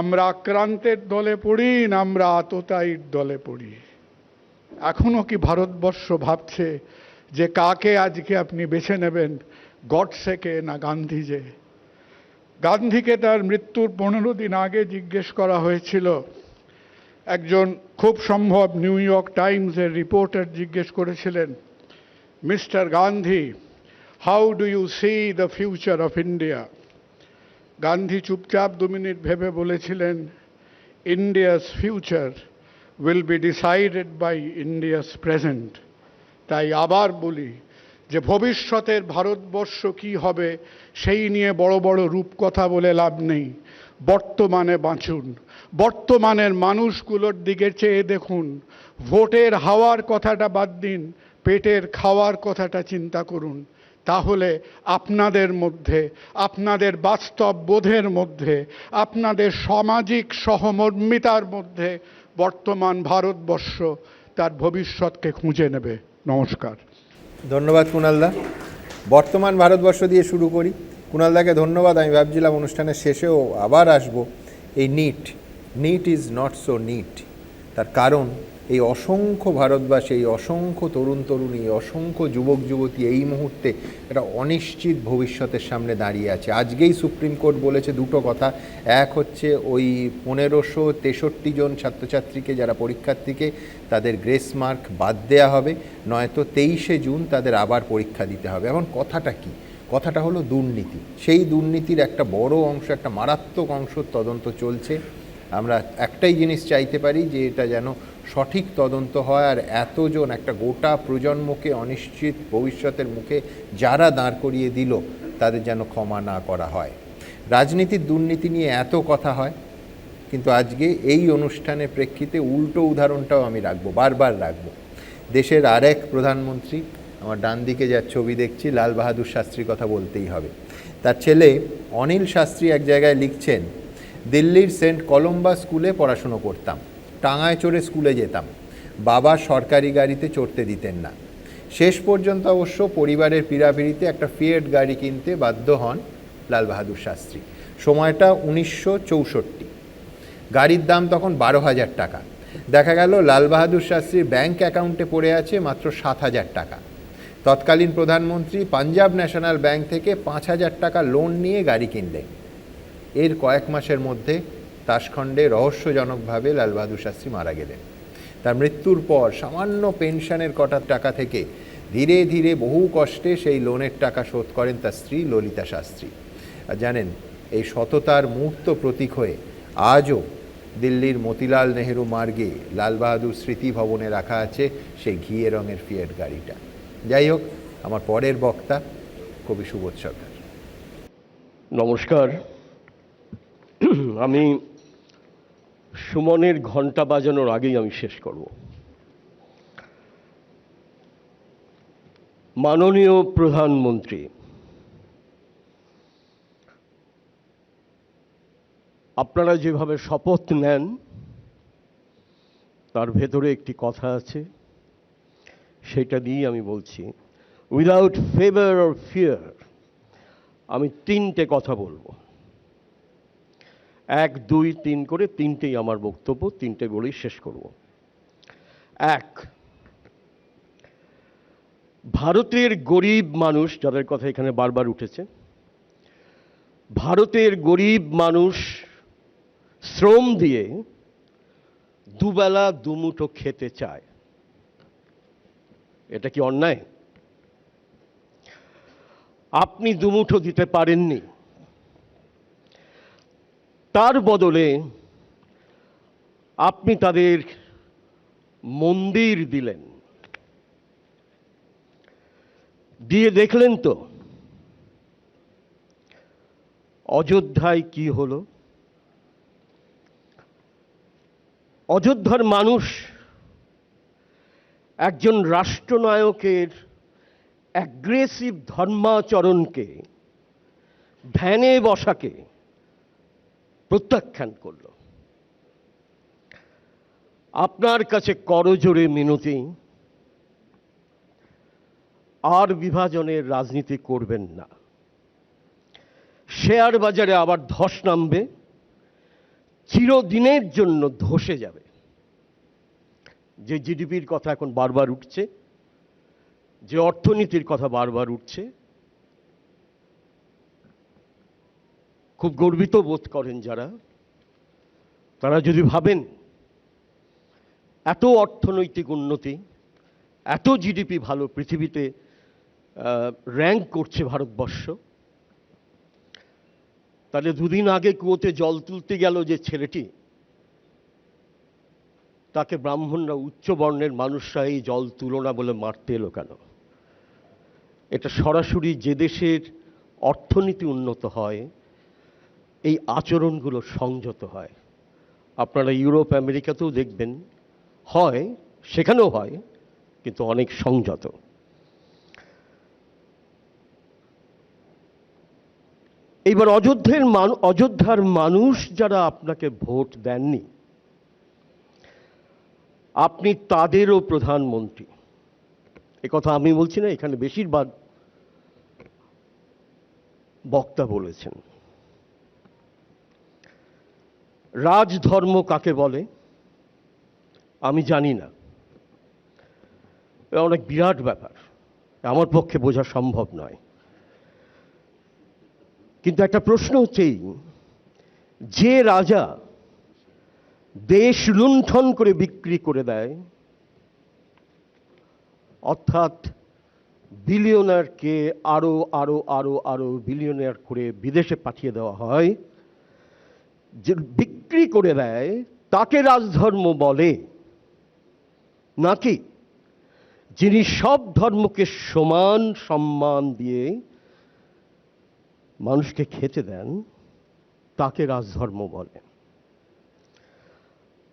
আমরা আক্রান্তের দলে পড়ি না আমরা আততায়ীর দলে পড়ি। এখনো কি ভারতবর্ষ ভাবছে যে কাকে আজকে আপনি বেছে নেবেন, গডসেকে না গান্ধীজে? গান্ধীকে তার মৃত্যুর 15 দিন আগে জিজ্ঞেস করা হয়েছিল, একজন খুব সম্ভব নিউ ইয়র্ক টাইমসের রিপোর্টার জিজ্ঞেস করেছিলেন, mister Gandhi, how do you see the future of India? Gandhi চুপচাপ 2 মিনিট ভেবে বলেছিলেন, India's future will be decided by India's present. তাই আবার বলি যে ভবিষ্যতের ভারতবর্ষ কি হবে সেই নিয়ে বড় বড় রূপকথা বলে লাভ নেই। বর্তমানে বাঁচুন, বর্তমানের মানুষগুলোর দিকে চেয়ে দেখুন। ভোটের হাওয়ার কথাটা বাদ দিন, পেটের খাওয়ার কথাটা চিন্তা করুন। তাহলে আপনাদের মধ্যে, আপনাদের বাস্তব বোধের মধ্যে, আপনাদের সামাজিক সহমর্মিতার মধ্যে বর্তমান ভারতবর্ষ তার ভবিষ্যৎকে খুঁজে নেবে। নমস্কার। ধন্যবাদ কুণালদা। বর্তমান ভারতবর্ষ দিয়ে শুরু করি। কুণালদাকে ধন্যবাদ। আমি ভাবছিলাম অনুষ্ঠানের শেষেও আবার আসবো। এই neat is not so neat, তার কারণ এই অসংখ্য ভারতবাসী, এই অসংখ্য তরুণ তরুণী, অসংখ্য যুবক যুবতী এই মুহূর্তে একটা অনিশ্চিত ভবিষ্যতের সামনে দাঁড়িয়ে আছে। আজকেই সুপ্রিম কোর্ট বলেছে দুটো কথা। এক হচ্ছে ওই 1563 জন ছাত্রছাত্রীকে, যারা পরীক্ষার্থীকে, তাদের গ্রেস মার্ক বাদ দেওয়া হবে, নয়তো 23শে জুন তাদের আবার পরীক্ষা দিতে হবে। এখন কথাটা কি? কথাটা হলো দুর্নীতি। সেই দুর্নীতির একটা বড় অংশ, একটা মারাত্মক অংশ তদন্ত চলছে। আমরা একটাই জিনিস চাইতে পারি যে এটা যেন সঠিক তদন্ত হয়, আর এতজন, একটা গোটা প্রজন্মকে অনিশ্চিত ভবিষ্যতের মুখে যারা দাঁড় করিয়ে দিল তাদের যেন ক্ষমা না করা হয়। রাজনীতির দুর্নীতি নিয়ে এত কথা হয়, কিন্তু আজকে এই অনুষ্ঠানের প্রেক্ষিতে উল্টো উদাহরণটাও আমি রাখবো, বারবার রাখবো। দেশের আরেক প্রধানমন্ত্রী, আমার ডান দিকে যার ছবি দেখছি, লাল বাহাদুর শাস্ত্রীর কথা বলতেই হবে। তার ছেলে অনিল শাস্ত্রী এক জায়গায় লিখছেন, দিল্লির সেন্ট কলম্বাস স্কুলে পড়াশুনো করতাম, টাঙায় চড়ে স্কুলে যেতাম, বাবা সরকারি গাড়িতে চড়তে দিতেন না। শেষ পর্যন্ত অবশ্য পরিবারের পীড়াপিড়িতে একটা ফিয়েট গাড়ি কিনতে বাধ্য হন লাল বাহাদুর শাস্ত্রী। সময়টা 1964। গাড়ির দাম তখন 12,000 টাকা। দেখা গেল লাল বাহাদুর শাস্ত্রীর ব্যাংক অ্যাকাউন্টে পড়ে আছে মাত্র 7,000 টাকা। তৎকালীন প্রধানমন্ত্রী পাঞ্জাব ন্যাশনাল ব্যাংক থেকে 5,000 টাকা লোন নিয়ে গাড়ি কিনলেন। এর কয়েক মাসের মধ্যে তাশখণ্ডে রহস্যজনকভাবে লাল বাহাদুর শাস্ত্রী মারা গেলেন। তার মৃত্যুর পর সামান্য পেনশনের কটা টাকা থেকে ধীরে ধীরে বহু কষ্টে সেই লোনের টাকা শোধ করেন তার স্ত্রী ললিতা শাস্ত্রী। আর জানেন, এই সততার মূর্ত প্রতীক হয়ে আজও দিল্লির মতিলাল নেহেরু মার্গে লাল বাহাদুর স্মৃতি ভবনে রাখা আছে সেই ঘিয়ে রঙের ফিয়েট গাড়িটা। যাই হোক, আমার পরের বক্তা কবি সুবোধ সরকার। নমস্কার। আমি সুমনের ঘন্টা বাজানোর আগেই আমি শেষ করব। মাননীয় প্রধানমন্ত্রী, আপনারা যেভাবে শপথ নেন তার ভেতরে একটি কথা আছে, সেটা দিয়েই আমি বলছি। উইদাউট ফেভার অর ফিয়ার আমি তিনটে কথা বলবো, 1, 2, 3 করে তিনটেই আমার বক্তব্য, তিনটে বলেই শেষ করব। 1, ভারতের গরিব মানুষ, যাদের কথা এখানে বারবার উঠেছে, ভারতের গরিব মানুষ শ্রম দিয়ে দুবেলা দুমুঠো খেতে চায়। এটা কি অন্যায়? আপনি দুমুঠো দিতে পারেননি, তার বদলে আপনি তাদের মন্দির দিলেন। দিয়ে দেখলেন তো অযোধ্যায় কি হলো? অযোধ্যার মানুষ একজন রাষ্ট্রনায়কের অ্যাগ্রেসিভ ধর্মাচরণকে, ধ্যানে বসাকে প্রত্যাখ্যান করল। আপনার কাছে করজোড়ে মিনতি, আর বিভাজনের রাজনীতি করবেন না। শেয়ার বাজারে আবার ধস নামবে, চিরদিনের জন্য ধসে যাবে। যে জিডিপির কথা এখন বারবার উঠছে, যে অর্থনীতির কথা বারবার উঠছে, খুব গর্বিত বোধ করেন যারা, তারা যদি ভাবেন এত অর্থনৈতিক উন্নতি, এত জিডিপি ভালো, পৃথিবীতে র্যাঙ্ক করছে ভারতবর্ষ, তাহলে দুদিন আগে কুয়োতে জল তুলতে গেল যে ছেলেটি, তাকে ব্রাহ্মণরা, উচ্চ বর্ণের মানুষরা এই জল তুলো না বলে মারতে এলো কেন? এটা সরাসরি যে দেশের অর্থনীতি উন্নত হয়, এই আচরণগুলো সংযত হয়। আপনারা ইউরোপ আমেরিকাতেও দেখবেন হয়, সেখানেও হয়, কিন্তু অনেক সংযত। এইবার অযোধ্যার মানুষ যারা আপনাকে ভোট দেননি, আপনি তাদেরও প্রধানমন্ত্রী। একথা আমি বলছি না, এখানে বেশিরভাগ বক্তা বলেছেন। রাজধর্ম কাকে বলে আমি জানি না, অনেক বিরাট ব্যাপার, আমার পক্ষে বোঝা সম্ভব নয়। কিন্তু একটা প্রশ্ন হচ্ছেই, যে রাজা দেশ লুণ্ঠন করে বিক্রি করে দেয়, অর্থাৎ বিলিয়নারকে আরো আরো আরো আরো বিলিয়নার করে বিদেশে পাঠিয়ে দেওয়া হয়, যে বিক্রি করে দেয়, তাকে রাজধর্ম বলে নাকি যিনি সব ধর্মকে সমান সম্মান দিয়ে মানুষকে খেতে দেন, তাকে রাজধর্ম বলে?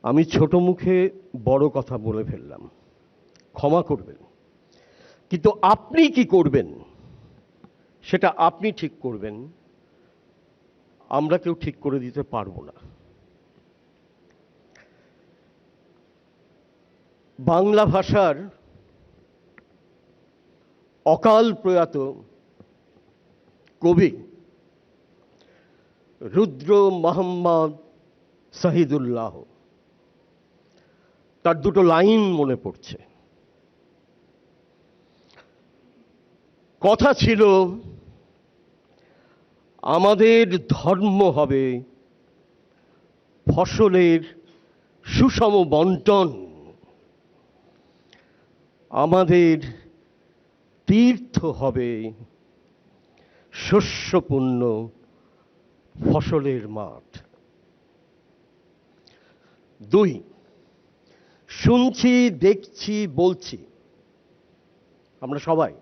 আমি ছোট মুখে বড় কথা বলে ফেললাম, ক্ষমা করবেন। কিন্তু আপনি কি করবেন সেটা আপনি ঠিক করবেন, আমরা কেউ ঠিক করে দিতে পারবো না। বাংলা ভাষার অকাল প্রয়াত কবি রুদ্র মোহাম্মদ শহীদুল্লাহ, তার দুটো লাইন মনে পড়ছে। কথা ছিল, আমাদের ধর্ম হবে ফসলের সুষম বন্টন, আমাদের তীর্থ হবে শস্যপূর্ণ ফসলের মাঠ। 2, শুনছি, দেখছি, বলছি আমরা সবাই,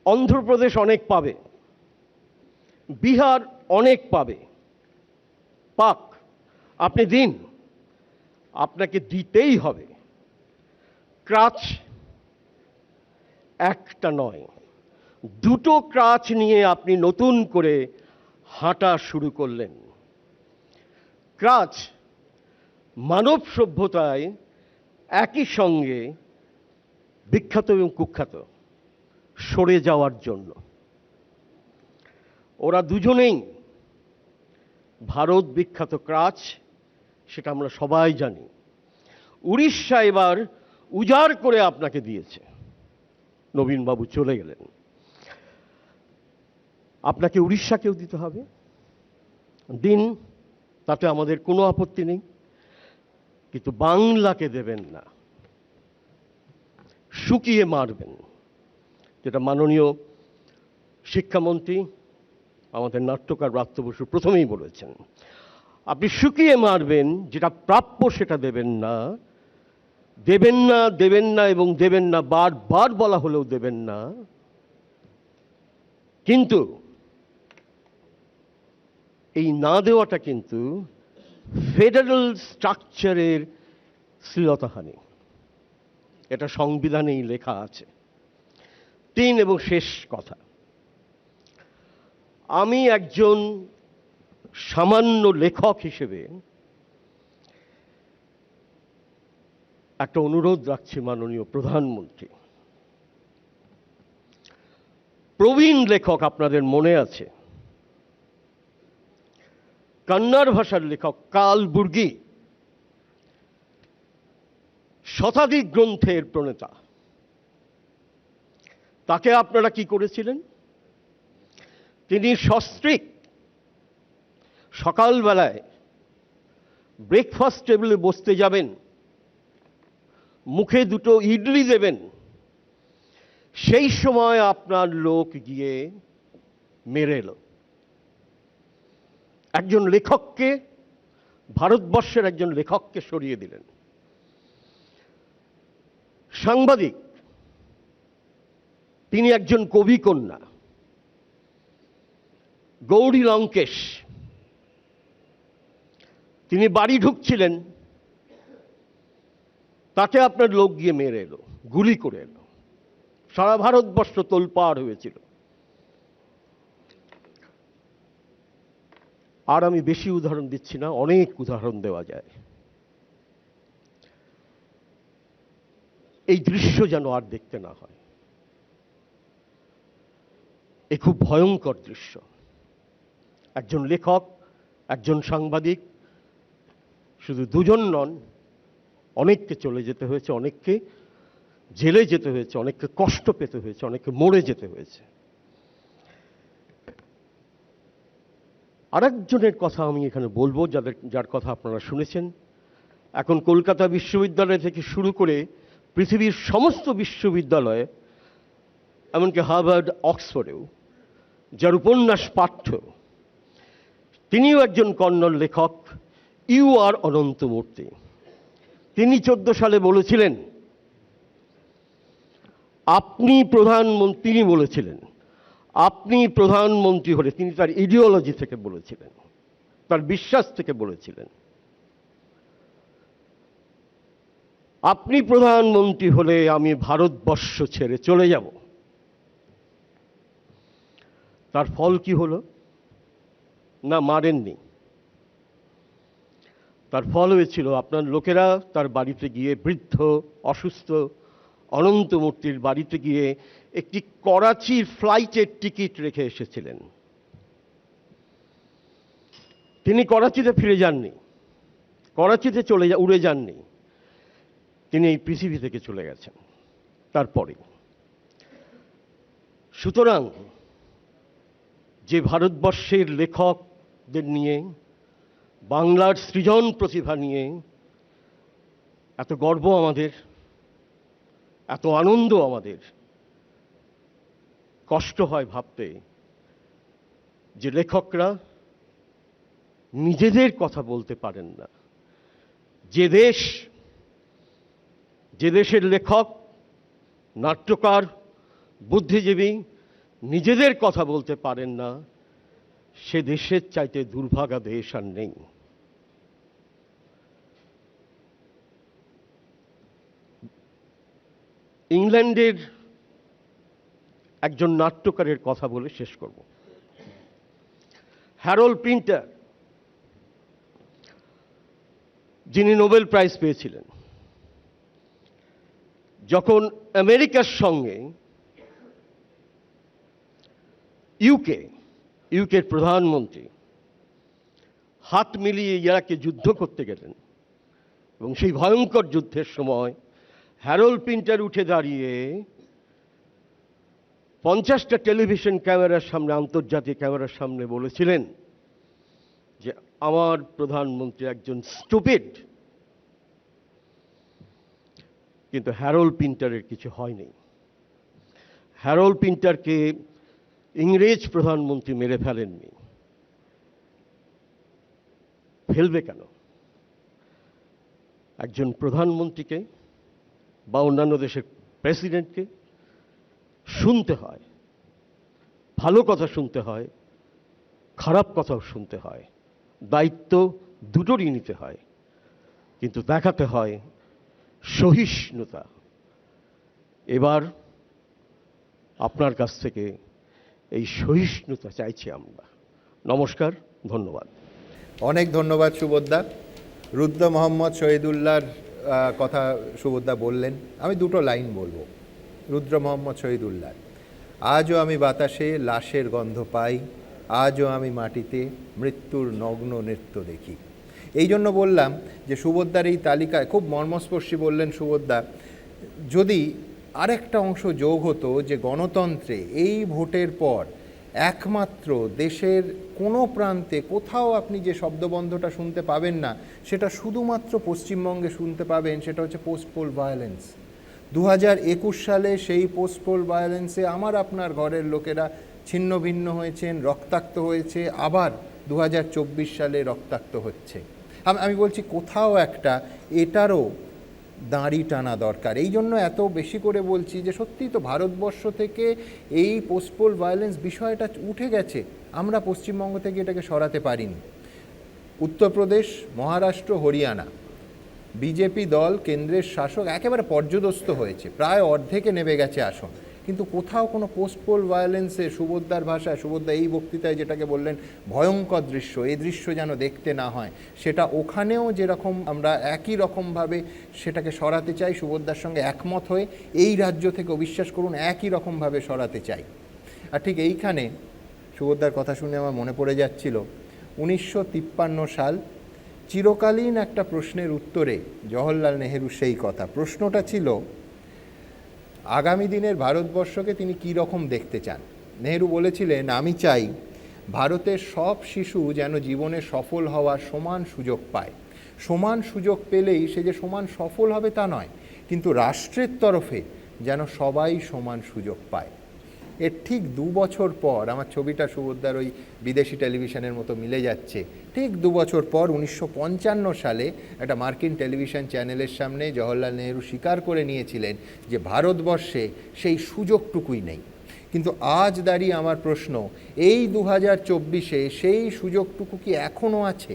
অন্ধ্রপ্রদেশ অনেক পাবে, বিহার অনেক পাবে, পাক, আপনি দিন, আপনাকে দিতেই হবে। ক্রাচ একটা নয়, দুটো ক্রাচ নিয়ে আপনি নতুন করে হাঁটা শুরু করলেন। ক্রাচ মানব সভ্যতায় একই সঙ্গে বিখ্যাত এবং কুখ্যাত, সরে যাওয়ার জন্য। ওরা দুজনেই ভারত বিখ্যাত ক্রাচ, সেটা আমরা সবাই জানি। উড়িষ্যা এবার উজাড় করে আপনাকে দিয়েছে, নবীনবাবু চলে গেলেন। আপনাকে উড়িষ্যাকেও দিতে হবে, দিন, তাতে আমাদের কোনো আপত্তি নেই, কিন্তু বাংলাকে দেবেন না, শুকিয়ে মারবেন, যেটা মাননীয় শিক্ষামন্ত্রী আমাদের নাট্যকার ব্রাত্য বসু প্রথমেই বলেছেন। আপনি শুকিয়ে মারবেন, যেটা প্রাপ্য সেটা দেবেন না, দেবেন না, দেবেন না এবং দেবেন না, বারবার বলা হলেও দেবেন না। কিন্তু এই না দেওয়াটা কিন্তু ফেডারেল স্ট্রাকচারের শ্লীলতাহানি, এটা সংবিধানেই লেখা আছে। 3 এবং শেষ কথা, আমি একজন সামান্য লেখক হিসেবে একটা অনুরোধ রাখছি মাননীয় প্রধানমন্ত্রী। প্রবীণ লেখক আপনাদের মনে আছে, কন্নড় ভাষার লেখক কালবুর্গি, শতাধিক গ্রন্থের প্রণেতা, তাকে আপনারা কি করেছিলেন? তিনি সস্ত্রীক সকালবেলায় ব্রেকফাস্ট টেবিলে বসতে যাবেন, মুখে দুটো ইডলি দেবেন, সেই সময় আপনার লোক গিয়ে মেরে এলো একজন লেখককে, ভারতবর্ষের একজন লেখককে সরিয়ে দিলেন। সাংবাদিক, তিনি একজন কবি কন্যা গৌরী লঙ্কেশ, তিনি বাড়ি ঢুকছিলেন, তাকে আপনার লোক গিয়ে মেরে এলো, গুলি করে এলো, সারা ভারতবর্ষ তোলপাড় হয়েছিল। আর আমি বেশি উদাহরণ দিচ্ছি না, অনেক উদাহরণ দেওয়া যায়। এই দৃশ্য যেন আর দেখতে না হয়, এ খুব ভয়ঙ্কর দৃশ্য। একজন লেখক, একজন সাংবাদিক, শুধু দুজন নন, অনেককে চলে যেতে হয়েছে, অনেককে জেলে যেতে হয়েছে, অনেককে কষ্ট পেতে হয়েছে, অনেককে মরে যেতে হয়েছে। আরেকজনের কথা আমি এখানে বলবো, যার কথা আপনারা শুনেছেন। এখন কলকাতা বিশ্ববিদ্যালয় থেকে শুরু করে পৃথিবীর সমস্ত বিশ্ববিদ্যালয়ে, এমনকি হার্ভার্ড, অক্সফোর্ডেও যার উপন্যাস পাঠ্য, তিনিও একজন কন্নড় লেখক, ইউ.আর. অনন্তমূর্তি। তিনি 14 সালে বলেছিলেন, তিনি বলেছিলেন, আপনি প্রধানমন্ত্রী হলে, তিনি তার ইডিওলজি থেকে বলেছিলেন, তার বিশ্বাস থেকে বলেছিলেন, আপনি প্রধানমন্ত্রী হলে আমি ভারতবর্ষ ছেড়ে চলে যাব। তার ফল কি হলো? না, মারেননি। তার ফল হয়েছিল, আপনার লোকেরা তার বাড়িতে গিয়ে, বৃদ্ধ অসুস্থ অনন্তমূর্তির বাড়িতে গিয়ে একটি করাচির ফ্লাইটের টিকিট রেখে এসেছিলেন। তিনি করাচিতে ফিরে যাননি, করাচিতে উড়ে যাননি, তিনি এই পৃথিবী থেকে চলে গেছেন তারপরে। সুতরাং যে ভারতবর্ষের লেখকদের নিয়ে, বাংলার সৃজন প্রতিভা নিয়ে এত গর্ব আমাদের, এত আনন্দ আমাদের, কষ্ট হয় ভাবতে যে লেখকরা নিজেদের কথা বলতে পারেন না। যে দেশের লেখক, নাট্যকার, বুদ্ধিজীবী নিজেদের কথা বলতে পারেন না, সে দেশের চাইতে দুর্ভাগা দেশ আর নেই। ইংল্যান্ডের একজন নাট্যকারের কথা বলে শেষ করব। হ্যারল্ড প্রিন্টার, যিনি নোবেল প্রাইজ পেয়েছিলেন, যখন আমেরিকার সঙ্গে ইউকের প্রধানমন্ত্রী হাত মিলিয়ে ইরাকে যুদ্ধ করতে গেলেন এবং সেই ভয়ঙ্কর যুদ্ধের সময় হ্যারল্ড প্রিন্টার উঠে দাঁড়িয়ে 50টা টেলিভিশন ক্যামেরার সামনে, আন্তর্জাতিক ক্যামেরার সামনে বলেছিলেন যে আমার প্রধানমন্ত্রী একজন স্টুপিড। কিন্তু হ্যারল্ড প্রিন্টারের কিছু হয়নি। হ্যারল্ড প্রিন্টারকে ইংরেজ প্রধানমন্ত্রী মেরে ফেলেননি। ফেলবে কেন? একজন প্রধানমন্ত্রীকে বা অন্যান্য দেশের প্রেসিডেন্টকে শুনতে হয়, ভালো কথা শুনতে হয়, খারাপ কথাও শুনতে হয়, দায়িত্ব দুটোরই নিতে হয়, কিন্তু দেখাতে হয় সহিষ্ণুতা। এবার আপনার কাছ থেকে এই সহিষ্ণুতা চাইছি আমরা। নমস্কার, ধন্যবাদ। অনেক ধন্যবাদ সুবোধদা। রুদ্র মোহাম্মদ শহীদুল্লাহর কথা সুবোধদা বললেন, আমি দুটো লাইন বলবো। রুদ্র মোহাম্মদ শহীদুল্লাহ, আজও আমি বাতাসে লাশের গন্ধ পাই, আজও আমি মাটিতে মৃত্যুর নগ্ন নৃত্য দেখি। এই জন্য বললাম যে সুবোধদার এই তালিকায় খুব মর্মস্পর্শী বললেন সুবোধদা, যদি আরেকটা অংশ যোগ হতো যে গণতন্ত্রে এই ভোটের পর একমাত্র দেশের কোনো প্রান্তে কোথাও আপনি যে শব্দবন্ধটা শুনতে পাবেন না, সেটা শুধুমাত্র পশ্চিমবঙ্গে শুনতে পাবেন, সেটা হচ্ছে পোস্ট পোল ভায়োলেন্স। 2021 সালে সেই পোস্ট পোল ভায়োলেন্সে আমার আপনার ঘরের লোকেরা ছিন্ন ভিন্ন হয়েছেন, রক্তাক্ত হয়েছে, আবার 2024 সালে রক্তাক্ত হচ্ছে। আমি বলছি কোথাও একটা এটারও দাঁড়ি টানা দরকার। এই জন্য এত বেশি করে বলছি যে সত্যিই তো ভারতবর্ষ থেকে এই পোস্ট পোল ভায়োলেন্স বিষয়টা উঠে গেছে, আমরা পশ্চিমবঙ্গ থেকে এটাকে সরাতে পারিনি। উত্তরপ্রদেশ, মহারাষ্ট্র, হরিয়ানা বিজেপি দল কেন্দ্রের শাসক একেবারে পর্যদস্ত হয়েছে, প্রায় অর্ধেকে নেমে গেছে আসন, কিন্তু কোথাও কোনো পোস্ট পোল ভায়োলেন্সে সুবোধদার ভাষায়, সুবোধদা এই বক্তৃতায় যেটাকে বললেন ভয়ঙ্কর দৃশ্য, এই দৃশ্য যেন দেখতে না হয়, সেটা ওখানেও যেরকম আমরা একই রকমভাবে সেটাকে সরাতে চাই, সুবোধদার সঙ্গে একমত হয়ে এই রাজ্য থেকে অবিশ্বাস করুন একই রকমভাবে সরাতে চাই। আর ঠিক এইখানে সুবোধদার কথা শুনে আমার মনে পড়ে যাচ্ছিল 1953 সাল, চিরকালীন একটা প্রশ্নের উত্তরে জওহরলাল নেহেরুর সেই কথা। প্রশ্নটা ছিল আগামী দিনের ভারতবর্ষকে তিনি কী রকম দেখতে চান। নেহেরু বলেছিলেন, আমি চাই ভারতের সব শিশু যেন জীবনে সফল হওয়ার সমান সুযোগ পায়। সমান সুযোগ পেলেই সে যে সমান সফল হবে তা নয়, কিন্তু রাষ্ট্রের তরফে যেন সবাই সমান সুযোগ পায়। এর ঠিক 2 বছর পর, আমার ছবিটা সুবোধদার ওই বিদেশি টেলিভিশনের মতো মিলে যাচ্ছে, ঠিক 2 বছর পর 1955 সালে একটা মার্কিন টেলিভিশন চ্যানেলের সামনে জওহরলাল নেহেরু স্বীকার করে নিয়েছিলেন যে ভারতবর্ষে সেই সুযোগটুকুই নেই। কিন্তু আজ দাঁড়িয়ে আমার প্রশ্ন, এই 2024-এ সেই সুযোগটুকু কি এখনও আছে?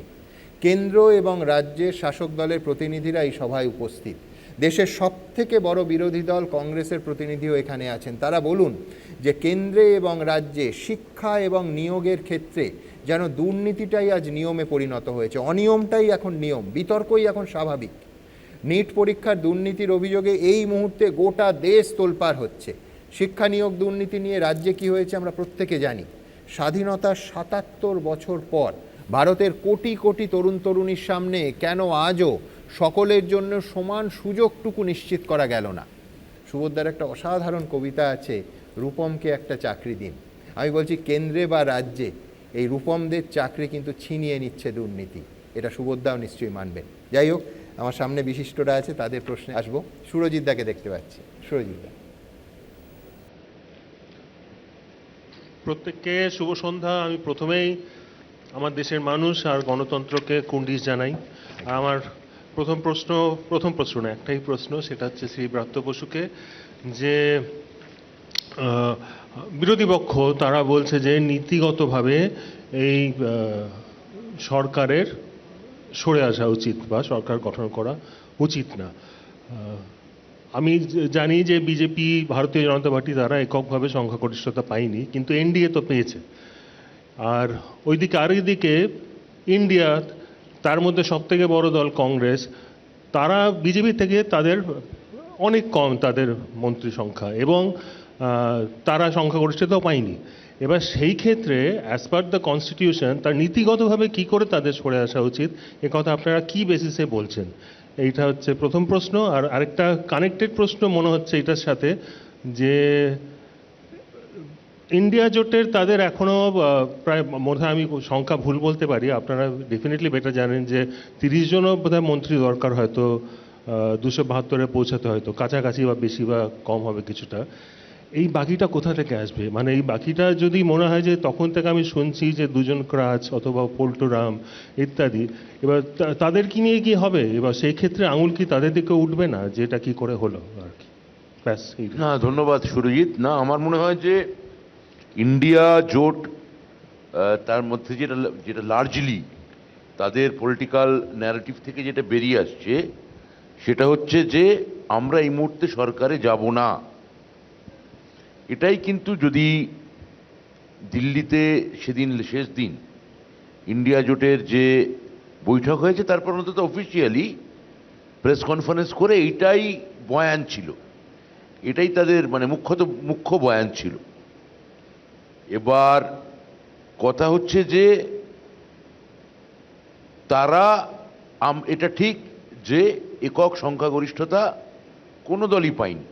কেন্দ্র এবং রাজ্যের শাসক দলের প্রতিনিধিরা এই সভায় উপস্থিত, দেশের সবথেকে বড় বিরোধী দল কংগ্রেসের প্রতিনিধিও এখানে আছেন। তারা বলুন যে কেন্দ্রে এবং রাজ্যে শিক্ষা এবং নিয়োগের ক্ষেত্রে যেন দুর্নীতিটাই আজ নিয়মে পরিণত হয়েছে, অনিয়মটাই এখন নিয়ম, বিতর্কই এখন স্বাভাবিক। নিট পরীক্ষার দুর্নীতির অভিযোগে এই মুহূর্তে গোটা দেশ তোলপাড় হচ্ছে। শিক্ষা নিয়োগ দুর্নীতি নিয়ে রাজ্যে কি হয়েছে আমরা প্রত্যেকে জানি। স্বাধীনতার 77 বছর পর ভারতের কোটি কোটি তরুণ তরুণীর সামনে কেন আজও সকলের জন্য সমান সুযোগটুকু নিশ্চিত করা গেল না? সুবোধদার একটা অসাধারণ কবিতা আছে, রূপমকে একটা চাকরি দিন। আমি বলছি কেন্দ্রে বা রাজ্যে এই রূপমদের চাকরি কিন্তু ছিনিয়ে নিচ্ছে দুর্নীতি, এটা সুবোধদাও নিশ্চয়ই মানবেন। যাই হোক, আমার সামনে বিশিষ্টরা আছে, তাদের প্রশ্নে আসবো। সুরজিৎ দাকে দেখতে পাচ্ছি। সুরজিৎ দা। প্রত্যেককে শুভ সন্ধ্যা। আমি প্রথমেই আমার দেশের মানুষ আর গণতন্ত্রকে কুণ্ডিস জানাই। আমার প্রথম প্রশ্ন না, একটাই প্রশ্ন, সেটা হচ্ছে শ্রী ব্রাত্য বসুকে, যে বিরোধী পক্ষ তারা বলছে যে নীতিগতভাবে এই সরকারের সরে আসা উচিত বা সরকার গঠন করা উচিত না। আমি জানি যে বিজেপি, ভারতীয় জনতা পার্টি তারা এককভাবে সংখ্যাগরিষ্ঠতা পায়নি, কিন্তু এনডিএ তো পেয়েছে। আর ওইদিকে আরেকদিকে ইন্ডিয়া, তার মধ্যে সবথেকে বড় দল কংগ্রেস, তারা বিজেপি থেকে তাদের অনেক কম তাদের মন্ত্রী সংখ্যা, এবং তারা সংখ্যাগরিষ্ঠতাও পায়নি। এবার সেই ক্ষেত্রে অ্যাজ পার দ্য কনস্টিটিউশন তার নীতিগতভাবে কি করে তাদের সরে আসা উচিত, এ কথা আপনারা কি বেসিসে বলছেন? এইটা হচ্ছে প্রথম প্রশ্ন। আর আরেকটা কানেক্টেড প্রশ্ন মনে হচ্ছে এটার সাথে, যে ইন্ডিয়া জোটের তাদের এখনো প্রায় বোধহয়, আমি সংখ্যা ভুল বলতে পারি, আপনারা ডেফিনেটলি বেটার জানেন, যে 30 জনও বোধহয় মন্ত্রী দরকার, হয়তো 272-এ পৌঁছাতে, হয়তো কাছাকাছি বা বেশি বা কম হবে কিছুটা। এই বাকিটা কোথা থেকে আসবে? মানে এই বাকিটা যদি মনে হয় যে তখন থেকে আমি শুনছি যে 2 জন ক্রাচ অথবা পল্টুরাম ইত্যাদি, এবার তাদের কি নিয়ে কি হবে? এবার সেই ক্ষেত্রে আঙুল কি তাদের দিকে উঠবে না, যেটা কি করে হলো আর কি? ব্যাস এই। না, ধন্যবাদ সুরজিৎ। না, আমার মনে হয় যে ইন্ডিয়া জোট, তার মধ্যে যেটা যেটা লার্জলি তাদের পলিটিক্যাল ন্যারেটিভ থেকে যেটা বেরিয়ে আসছে, সেটা হচ্ছে যে আমরা এই মুহূর্তে সরকারে যাব না। এটাই কিন্তু, যদি দিল্লিতে সেদিন শেষ দিন ইন্ডিয়া জোটের যে বৈঠক হয়েছে, তারপর অন্তত অফিসিয়ালি প্রেস কনফারেন্স করে এইটাই বয়ান ছিল, এটাই তাদের মানে মুখ্য বয়ান ছিল। এবার কথা হচ্ছে যে তারা, এটা ঠিক যে একক সংখ্যাগরিষ্ঠতা কোনো দলই পায়নি।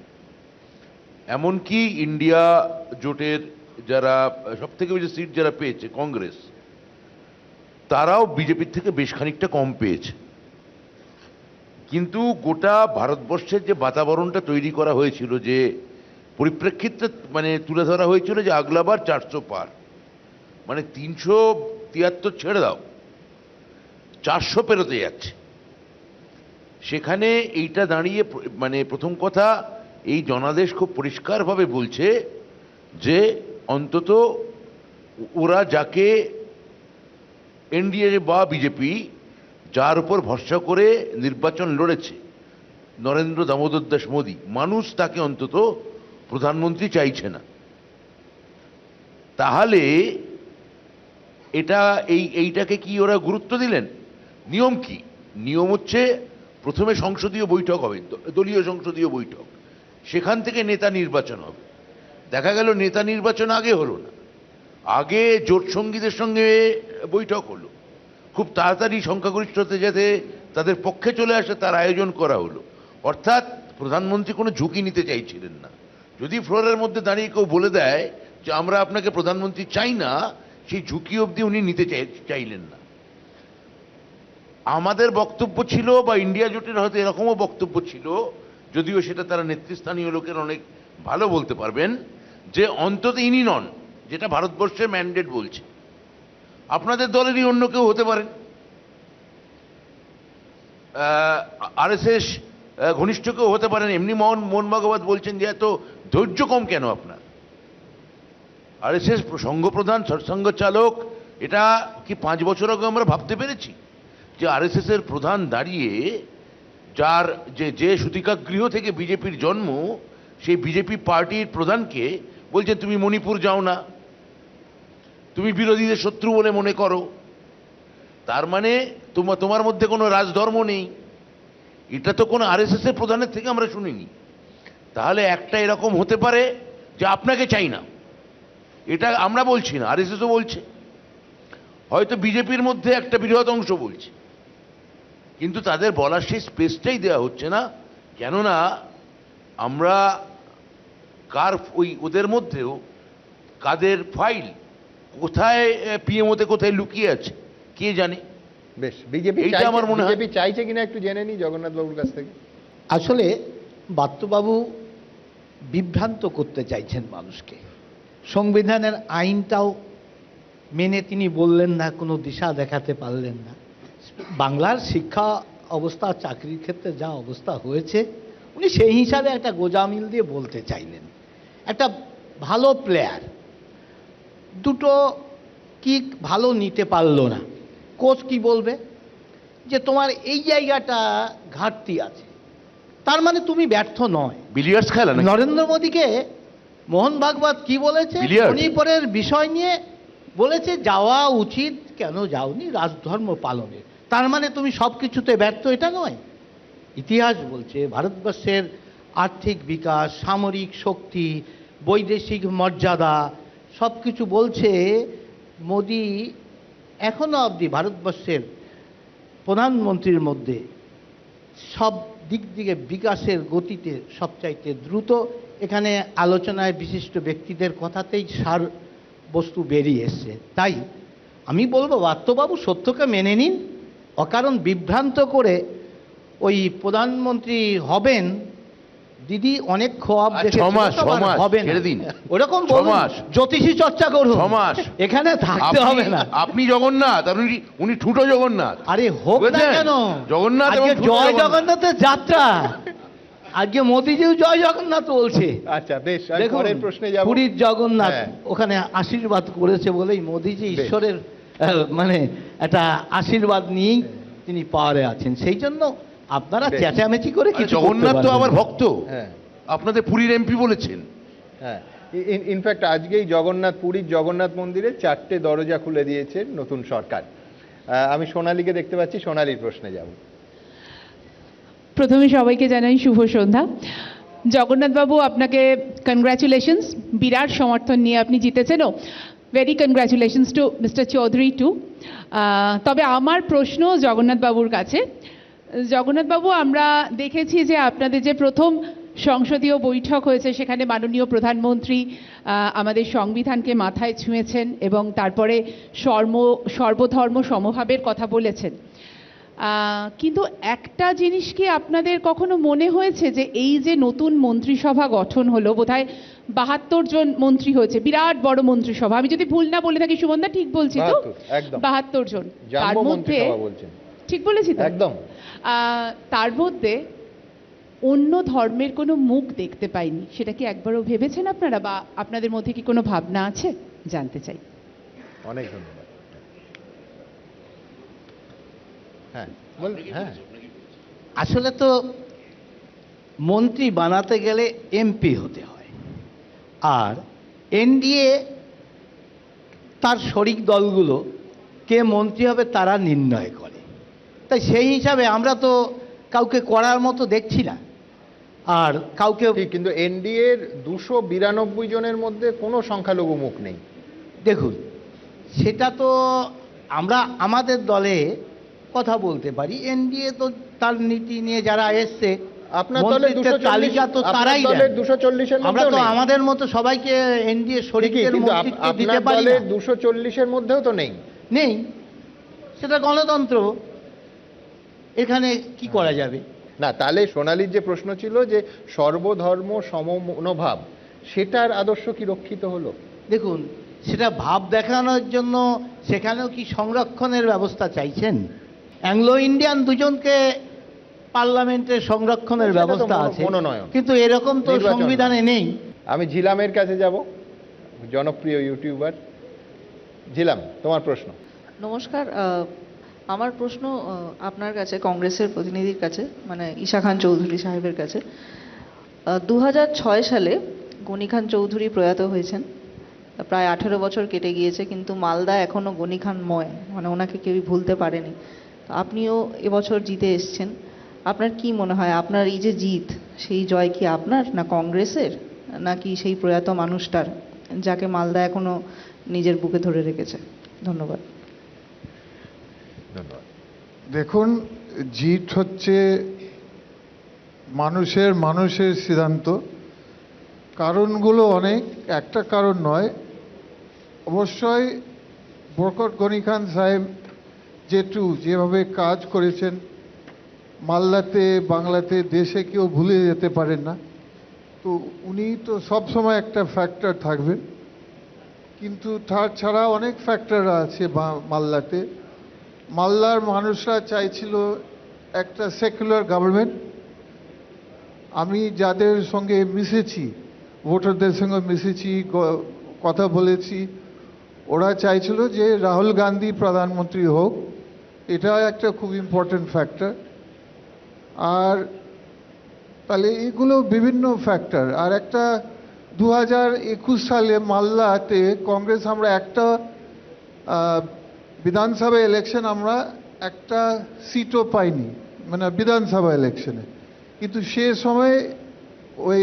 এমনকি ইন্ডিয়া জোটের যারা সবথেকে বেশি সিট যারা পেয়েছে, কংগ্রেস, তারাও বিজেপির থেকে বেশ খানিকটা কম পেয়েছে। কিন্তু গোটা ভারতবর্ষের যে বাতাবরণটা তৈরি করা হয়েছিল, যে পরিপ্রেক্ষিতটা মানে তুলে ধরা হয়েছিল, যে আগলাবার 400 পার, মানে 373 ছেড়ে দাও, 400 পেরোতে যাচ্ছে। সেখানে এইটা দাঁড়িয়ে মানে প্রথম কথা, এই জনাদেশ খুব পরিষ্কারভাবে বলছে যে অন্তত ওরা যাকে এনডিএ বা বিজেপি যার উপর ভরসা করে নির্বাচন লড়েছে, নরেন্দ্র দামোদর দাস মোদী, মানুষ তাকে অন্তত প্রধানমন্ত্রী চাইছে না। তাহলে এইটাকে কি ওরা গুরুত্ব দিলেন? নিয়ম কি? নিয়ম হচ্ছে প্রথমে সংসদীয় বৈঠক হবে, দলীয় সংসদীয় বৈঠক, সেখান থেকে নেতা নির্বাচন হবে। দেখা গেল নেতা নির্বাচন আগে হলো না, আগে জোট সঙ্গীদের সঙ্গে বৈঠক হলো, খুব তাড়াতাড়ি সংখ্যাগরিষ্ঠতা যাতে তাদের পক্ষে চলে আসে তার আয়োজন করা হলো। অর্থাৎ প্রধানমন্ত্রী কোনো ঝুঁকি নিতে চাইছিলেন না। যদি ফ্লোরের মধ্যে দাঁড়িয়ে কেউ বলে দেয় যে আমরা আপনাকে প্রধানমন্ত্রী চাই না, সেই ঝুঁকি অবধি উনি নিতে চাইলেন না। আমাদের বক্তব্য ছিল, বা ইন্ডিয়া জোটের হয়তো এরকমও বক্তব্য ছিল, যদিও সেটা তারা নেতৃস্থানীয় লোকের অনেক ভালো বলতে পারবেন, যে অন্তত ইনি নন, যেটা ভারতবর্ষের ম্যান্ডেট বলছে, আপনাদের দলেরই অন্য কেউ হতে পারেন, আরএসএস ঘনিষ্ঠ কেউ হতে পারেন। এমনি মোহন ভাগবত বলছেন যে এত ধৈর্য কম কেন আপনার? আরএসএস সংঘপ্রধান, সৎসঙ্গ চালক, এটা কি 5 বছর আগে আমরা ভাবতে পেরেছি যে আরএসএস এর প্রধান দাঁড়িয়ে, যার যে সূতিকাগৃহ থেকে বিজেপির জন্ম, সেই বিজেপি পার্টির প্রধানকে বলছেন তুমি মণিপুর যাও না, তুমি বিরোধীদের শত্রু বলে মনে করো। তার মানে তোমার মধ্যে কোনো রাজধর্ম নেই। এটা তো কোনো আরএসএস এর প্রধানের থেকে আমরা শুনিনি। তাহলে একটা এরকম হতে পারে যে আপনাকে চাই না, এটা আমরা বলছি না, আরএসএসও বলছে, হয়তো বিজেপির মধ্যে একটা বৃহৎ অংশ বলছে, কিন্তু তাদের বলার সেই স্পেসটাই দেওয়া হচ্ছে না। কেননা আমরা ওদের মধ্যেও কাদের ফাইল কোথায় পিএমওতে কোথায় লুকিয়ে আছে কে জানে। বেশ, বিজেপি এইটা আমার মনে হয়। বিজেপি চাইছে কিনা একটু জেনে নিই জগন্নাথ বাবুর কাছ থেকে। আসলে বাত্যবাবু বিভ্রান্ত করতে চাইছেন মানুষকে। সংবিধানের আইনটাও মেনে তিনি বললেন না, কোনো দিশা দেখাতে পারলেন না। বাংলার শিক্ষা অবস্থা, চাকরির ক্ষেত্রে যা অবস্থা হয়েছে, উনি সেই হিসাবে একটা গোজামিল দিয়ে বলতে চাইলেন। একটা ভালো প্লেয়ার দুটো কিক ভালো নিতে পারলো না, কোচ কি বলবে যে তোমার এই জায়গাটা ঘাটতি আছে, তার মানে তুমি ব্যর্থ নয়। বিলিয়ার্ডস খেলা নাকি? নরেন্দ্র মোদীকে মোহন ভাগবত কি বলেছে, Billiard? মণিপুরের বিষয় নিয়ে বলেছে যাওয়া উচিত, কেন যাওনি, রাজধর্ম পালনে। তার মানে তুমি সব কিছুতে ব্যর্থ, এটা নয়। ইতিহাস বলছে ভারতবর্ষের আর্থিক বিকাশ, সামরিক শক্তি, বৈদেশিক মর্যাদা সব কিছু বলছে মোদী এখনো অবধি ভারতবর্ষের প্রধানমন্ত্রীর মধ্যে সব দিক থেকে বিকাশের গতিতে সবচাইতে দ্রুত। এখানে আলোচনায় বিশিষ্ট ব্যক্তিদের কথাতেই সার বস্তু বেরিয়ে এসছে। তাই আমি বলবো বাত্যবাবু সত্যকে মেনে নিন, অকারণ বিভ্রান্ত করে ওই প্রধানমন্ত্রী হবেন দিদি অনেক খোয়াব দেখে 6 মাস হবে না। ছেড়ে দিন। ওরকম 6 বলুন, মাস। জ্যোতিষী চর্চা করুন, 6 মাস। এখানে থাকতে হবে না। আপনি জগন্নাথ, আর উনি ঠুটো জগন্নাথ। আরে হোক না বুঝেছেন? কেন, জগন্নাথ এবং আজকে ঠুটো জয় জগন্নাথ। জগন্নাথের যাত্রা, আজকে মোদিজিও জয় জগন্নাথ বলছে। আচ্ছা বেশ, আমি দেখুন, পরের প্রশ্নে যাব। পুরীর জগন্নাথ হ্যাঁ। ওখানে আশীর্বাদ করেছে বলেই মোদিজি বেশ। ঈশ্বরের মানে একটা আশীর্বাদ নিয়েই তিনি পাওয়ারে আছেন। সেই জন্য আপনারা বেশ। চেঁচামেচি করে আরে কিছু জগন্নাথ তো আমার ভক্ত। ভক্ত, হ্যাঁ আপনাদের পুরীর এমপি বলেছেন। হ্যাঁ, ইনফ্যাক্ট আজকেই পুরীর জগন্নাথ মন্দিরে 4টে দরজা খুলে দিয়েছেন নতুন সরকার। আমি সোনালীকে দেখতে পাচ্ছি, সোনালীর প্রশ্নে যাব। প্রথমে সবাইকে জানাই শুভ সন্ধ্যা। জগন্নাথবাবু, আপনাকে কনগ্রাচুলেশনস, বিরাট সমর্থন নিয়ে আপনি জিতেছেনও। Very congratulations to mister Chowdhury too. তবে আমার প্রশ্ন জগন্নাথবাবুর কাছে। জগন্নাথবাবু, আমরা দেখেছি যে আপনাদের যে প্রথম সংসদীয় বৈঠক হয়েছে সেখানে মাননীয় প্রধানমন্ত্রী আমাদের সংবিধানকে মাথায় ছুঁয়েছেন এবং তারপরে সর্বধর্ম সমভাবের কথা বলেছেন। কিন্তু একটা জিনিস কি আপনাদের কখনো মনে হয়েছে যে এই যে নতুন মন্ত্রিসভা গঠন হলো, বোধহয় 72 জন মন্ত্রী হয়েছে, বিরাট বড় মন্ত্রিসভা, আমি যদি ভুল না বলে থাকি সুমনদা, ঠিক বলছি তো? 72, একদম। 72 জন। তার জাম্বো মধ্যে মন্ত্রিসভা বলছেন। ঠিক বলেছি তো? একদম। তার মধ্যে অন্য ধর্মের কোনো মুখ দেখতে পাইনি, সেটা কি একবারও ভেবেছেন আপনারা, বা আপনাদের মধ্যে কি কোনো ভাবনা আছে, জানতে চাই। অনেক ধন্যবাদ। হ্যাঁ হ্যাঁ, আসলে তো মন্ত্রী বানাতে গেলে এমপি হতে হয়, আর এনডিএ তার শরিক দলগুলো কে মন্ত্রী হবে তারা নির্ণয় করে। তাই সেই হিসাবে আমরা তো কাউকে করার মতো দেখছি না, আর কাউকে ঠিক, কিন্তু এনডিএর 292 জনের মধ্যে কোনো সংখ্যালঘু মুখ নেই। দেখুন, সেটা তো আমরা আমাদের দলে কথা বলতে পারি। এনডিএ তো তার নীতি নিয়ে যারা এসছে, আপনার দলে মন্ত্রিত্বের তালিকা তো তারাই দেন। 240 এর আমরা মধ্যেও তো নেই। আমাদের মতো সবাইকে এনডিএ ঠিকই, শরীরের কিন্তু মন্ত্রিত্ব দিতে আপনার পারি দলে না। 240 এর মধ্যেও তো নেই। নেই, সেটা গণতন্ত্র, এখানে কি করা যাবে? না, তাহলে সোনালীর যে প্রশ্ন ছিল যে সর্বধর্ম সমমনোভাব, সেটার আদর্শ কি রক্ষিত হলো? দেখুন, সেটা ভাব দেখানোর জন্য সেখানেও কি সংরক্ষণের ব্যবস্থা চাইছেন? অ্যাংলো ইন্ডিয়ান দুজনকে পার্লামেন্টের সংরক্ষণের সেটা তো ব্যবস্থা আছে, মনোনয়ন। কিন্তু এরকম তো নির্বাচন সংবিধানে নেই। আমি ঝিলামের কাছে যাব, জনপ্রিয় ইউটিউবার। ঝিলাম, তোমার প্রশ্ন। নমস্কার। আমার প্রশ্ন আপনার কাছে, কংগ্রেসের প্রতিনিধির কাছে, মানে ঈশা খান চৌধুরী সাহেবের কাছে। 2006 সালে গনি খান চৌধুরী প্রয়াত হয়েছেন, প্রায় 18 বছর কেটে গিয়েছে, কিন্তু মালদা এখনও গনি খানময়, মানে ওনাকে কেউই ভুলতে পারেনি। আপনিও এবছর জিতে এসছেন, আপনার কি মনে হয় আপনার এই যে জিত, সেই জয় কি আপনার না কংগ্রেসের, নাকি সেই প্রয়াত মানুষটার যাকে মালদা এখনো নিজের বুকে ধরে রেখেছে? ধন্যবাদ। ধন্যবাদ। দেখুন, জিত হচ্ছে মানুষের সিদ্ধান্ত। কারণগুলো অনেক, একটা কারণ নয়। অবশ্যই বরকত গনি খান সাহেব যেভাবে কাজ করেছেন মালদাতে, বাংলাতে, দেশে কেউ ভুলে যেতে পারেন না। তো উনি তো সবসময় একটা ফ্যাক্টর থাকবেন, কিন্তু তার ছাড়া অনেক ফ্যাক্টর আছে মালদাতে। মালদার মানুষরা চাইছিল একটা সেকুলার গভর্নমেন্ট। আমি যাদের সঙ্গে মিশেছি, ভোটারদের সঙ্গে মিশেছি, কথা বলেছি, ওরা চাইছিল যে রাহুল গান্ধী প্রধানমন্ত্রী হোক, এটা একটা খুব ইম্পর্টেন্ট ফ্যাক্টর। আর তাহলে এগুলো বিভিন্ন ফ্যাক্টর। আর একটা 2021 সালে মালদাতে কংগ্রেস আমরা একটা বিধানসভা ইলেকশন আমরা একটা সিটও পাইনি, মানে বিধানসভা ইলেকশনে। কিন্তু সে সময় ওই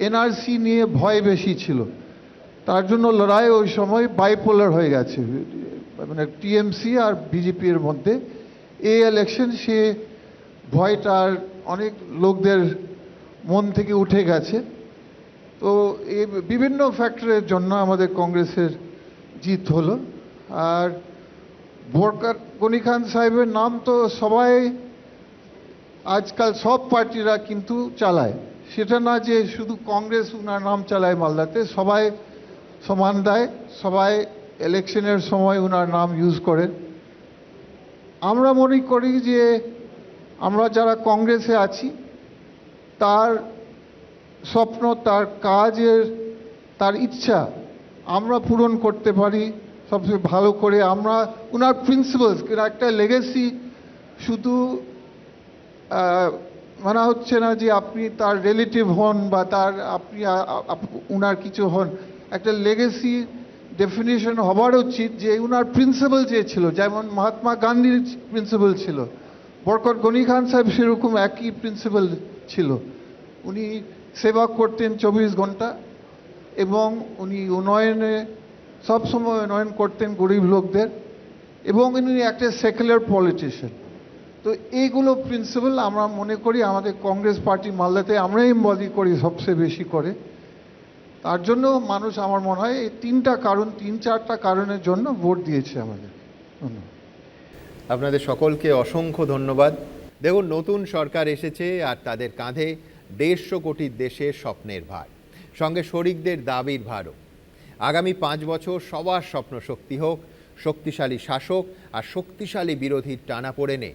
এনআরসি নিয়ে ভয় বেশি ছিল, তার জন্য লড়াই ওই সময় বাইপোলার হয়ে গেছে, মানে টিএমসি আর বিজেপির মধ্যে। এই ইলেকশন সে ভয়টা আর অনেক লোকদের মন থেকে উঠে গেছে। তো এই বিভিন্ন ফ্যাক্টরের জন্য আমাদের কংগ্রেসের জিত হলো। আর বোরকার গনি খান সাহেবের নাম তো সবাই আজকাল সব পার্টিরা কিন্তু চালায়, সেটা না যে শুধু কংগ্রেস উনার নাম চালায় মালদাতে, সবাই সমান দেয়, সবাই ইলেকশনের সময় উনার নাম ইউজ করে। আমরা মনে করি যে আমরা যারা কংগ্রেসে আছি তার স্বপ্ন, তার কাজের, তার ইচ্ছা আমরা পূরণ করতে পারি সবচেয়ে ভালো করে। আমরা উনার প্রিন্সিপালস, একটা লেগেসি শুধু মানা হচ্ছে না যে আপনি তার রিলেটিভ হন বা তার আপনি উনার কিছু হন, একটা লেগেসি ডেফিনিশন হবার উচিত যে উনার প্রিন্সিপাল যে ছিল, যেমন মহাত্মা গান্ধীর প্রিন্সিপাল ছিল, বরকত গনি খান সাহেব সেরকম একই প্রিন্সিপাল ছিল। উনি সেবা করতেন 24 ঘন্টা এবং উনি উন্নয়নে সবসময় উন্নয়ন করতেন গরিব লোকদের, এবং উনি একটা সেকুলার পলিটিশিয়ান। তো এইগুলো প্রিন্সিপাল আমরা মনে করি আমাদের কংগ্রেস পার্টি মালদাতে আমরা এমবডি করি সবচেয়ে বেশি করে। তার জন্য মানুষ আমার মনে হয় এই 3-4টা কারণের জন্য ভোট দিয়েছে আমাদের। ধন্যবাদ। আপনাদের সকলকে অসংখ্য ধন্যবাদ। দেখুন, নতুন সরকার এসেছে আর তাদের কাঁধে 150 কোটির দেশের স্বপ্নের ভার, সঙ্গে শরিকদের দাবির ভারও। আগামী 5 বছর সবার স্বপ্ন শক্তি হোক, শক্তিশালী শাসক আর শক্তিশালী বিরোধীর টানাপোড়েনে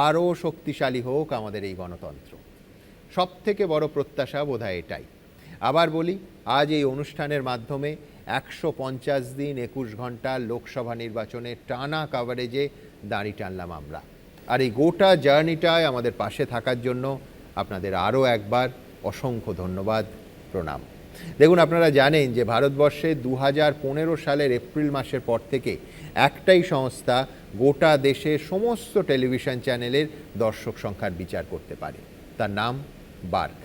আরও শক্তিশালী হোক আমাদের এই গণতন্ত্র। সব থেকে বড় প্রত্যাশা বোধহয় এটাই। আবার বলি, আজ এই অনুষ্ঠানের মাধ্যমে 150 দিন 21 ঘন্টা লোকসভা নির্বাচনের টানা কভারেজে দাঁড়ি টানলাম আমরা। আর এই গোটা জার্নিটায় আমাদের পাশে থাকার জন্য আপনাদের আরও একবার অসংখ্য ধন্যবাদ, প্রণাম। দেখুন, আপনারা জানেন যে ভারতবর্ষে 2015 সালের এপ্রিল মাসের পর থেকে একটাই সংস্থা গোটা দেশের সমস্ত টেলিভিশন চ্যানেলের দর্শক সংখ্যার বিচার করতে পারে, তার নাম বার্ক।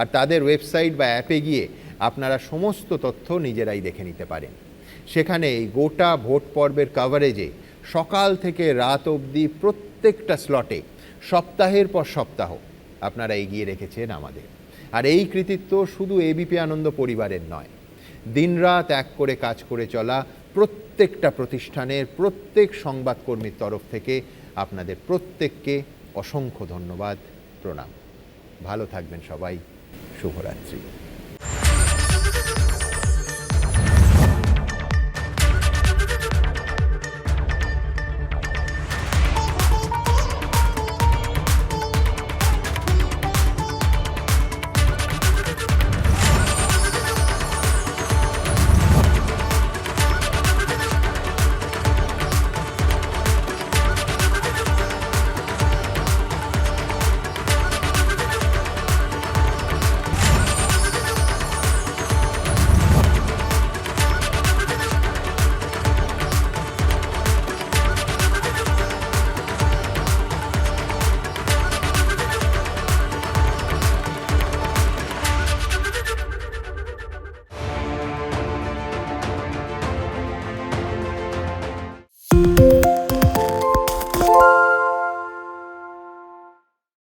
আর তাদের ওয়েবসাইট বা অ্যাপে গিয়ে আপনারা সমস্ত তথ্য নিজেরাই দেখে নিতে পারেন। সেখানে এই গোটা ভোট পর্বের কভারেজে সকাল থেকে রাত অবধি প্রত্যেকটা স্লটে সপ্তাহের পর সপ্তাহ আপনারা এগিয়ে রেখেছেন আমাদের। আর এই কৃতিত্ব শুধু এবিপি আনন্দ পরিবারের নয়, দিনরাত এক করে কাজ করে চলা প্রত্যেকটা প্রতিষ্ঠানের প্রত্যেক সংবাদকর্মীর তরফ থেকে আপনাদের প্রত্যেককে অসংখ্য ধন্যবাদ, প্রণাম। ভালো থাকবেন সবাই। শুভরাত্রি।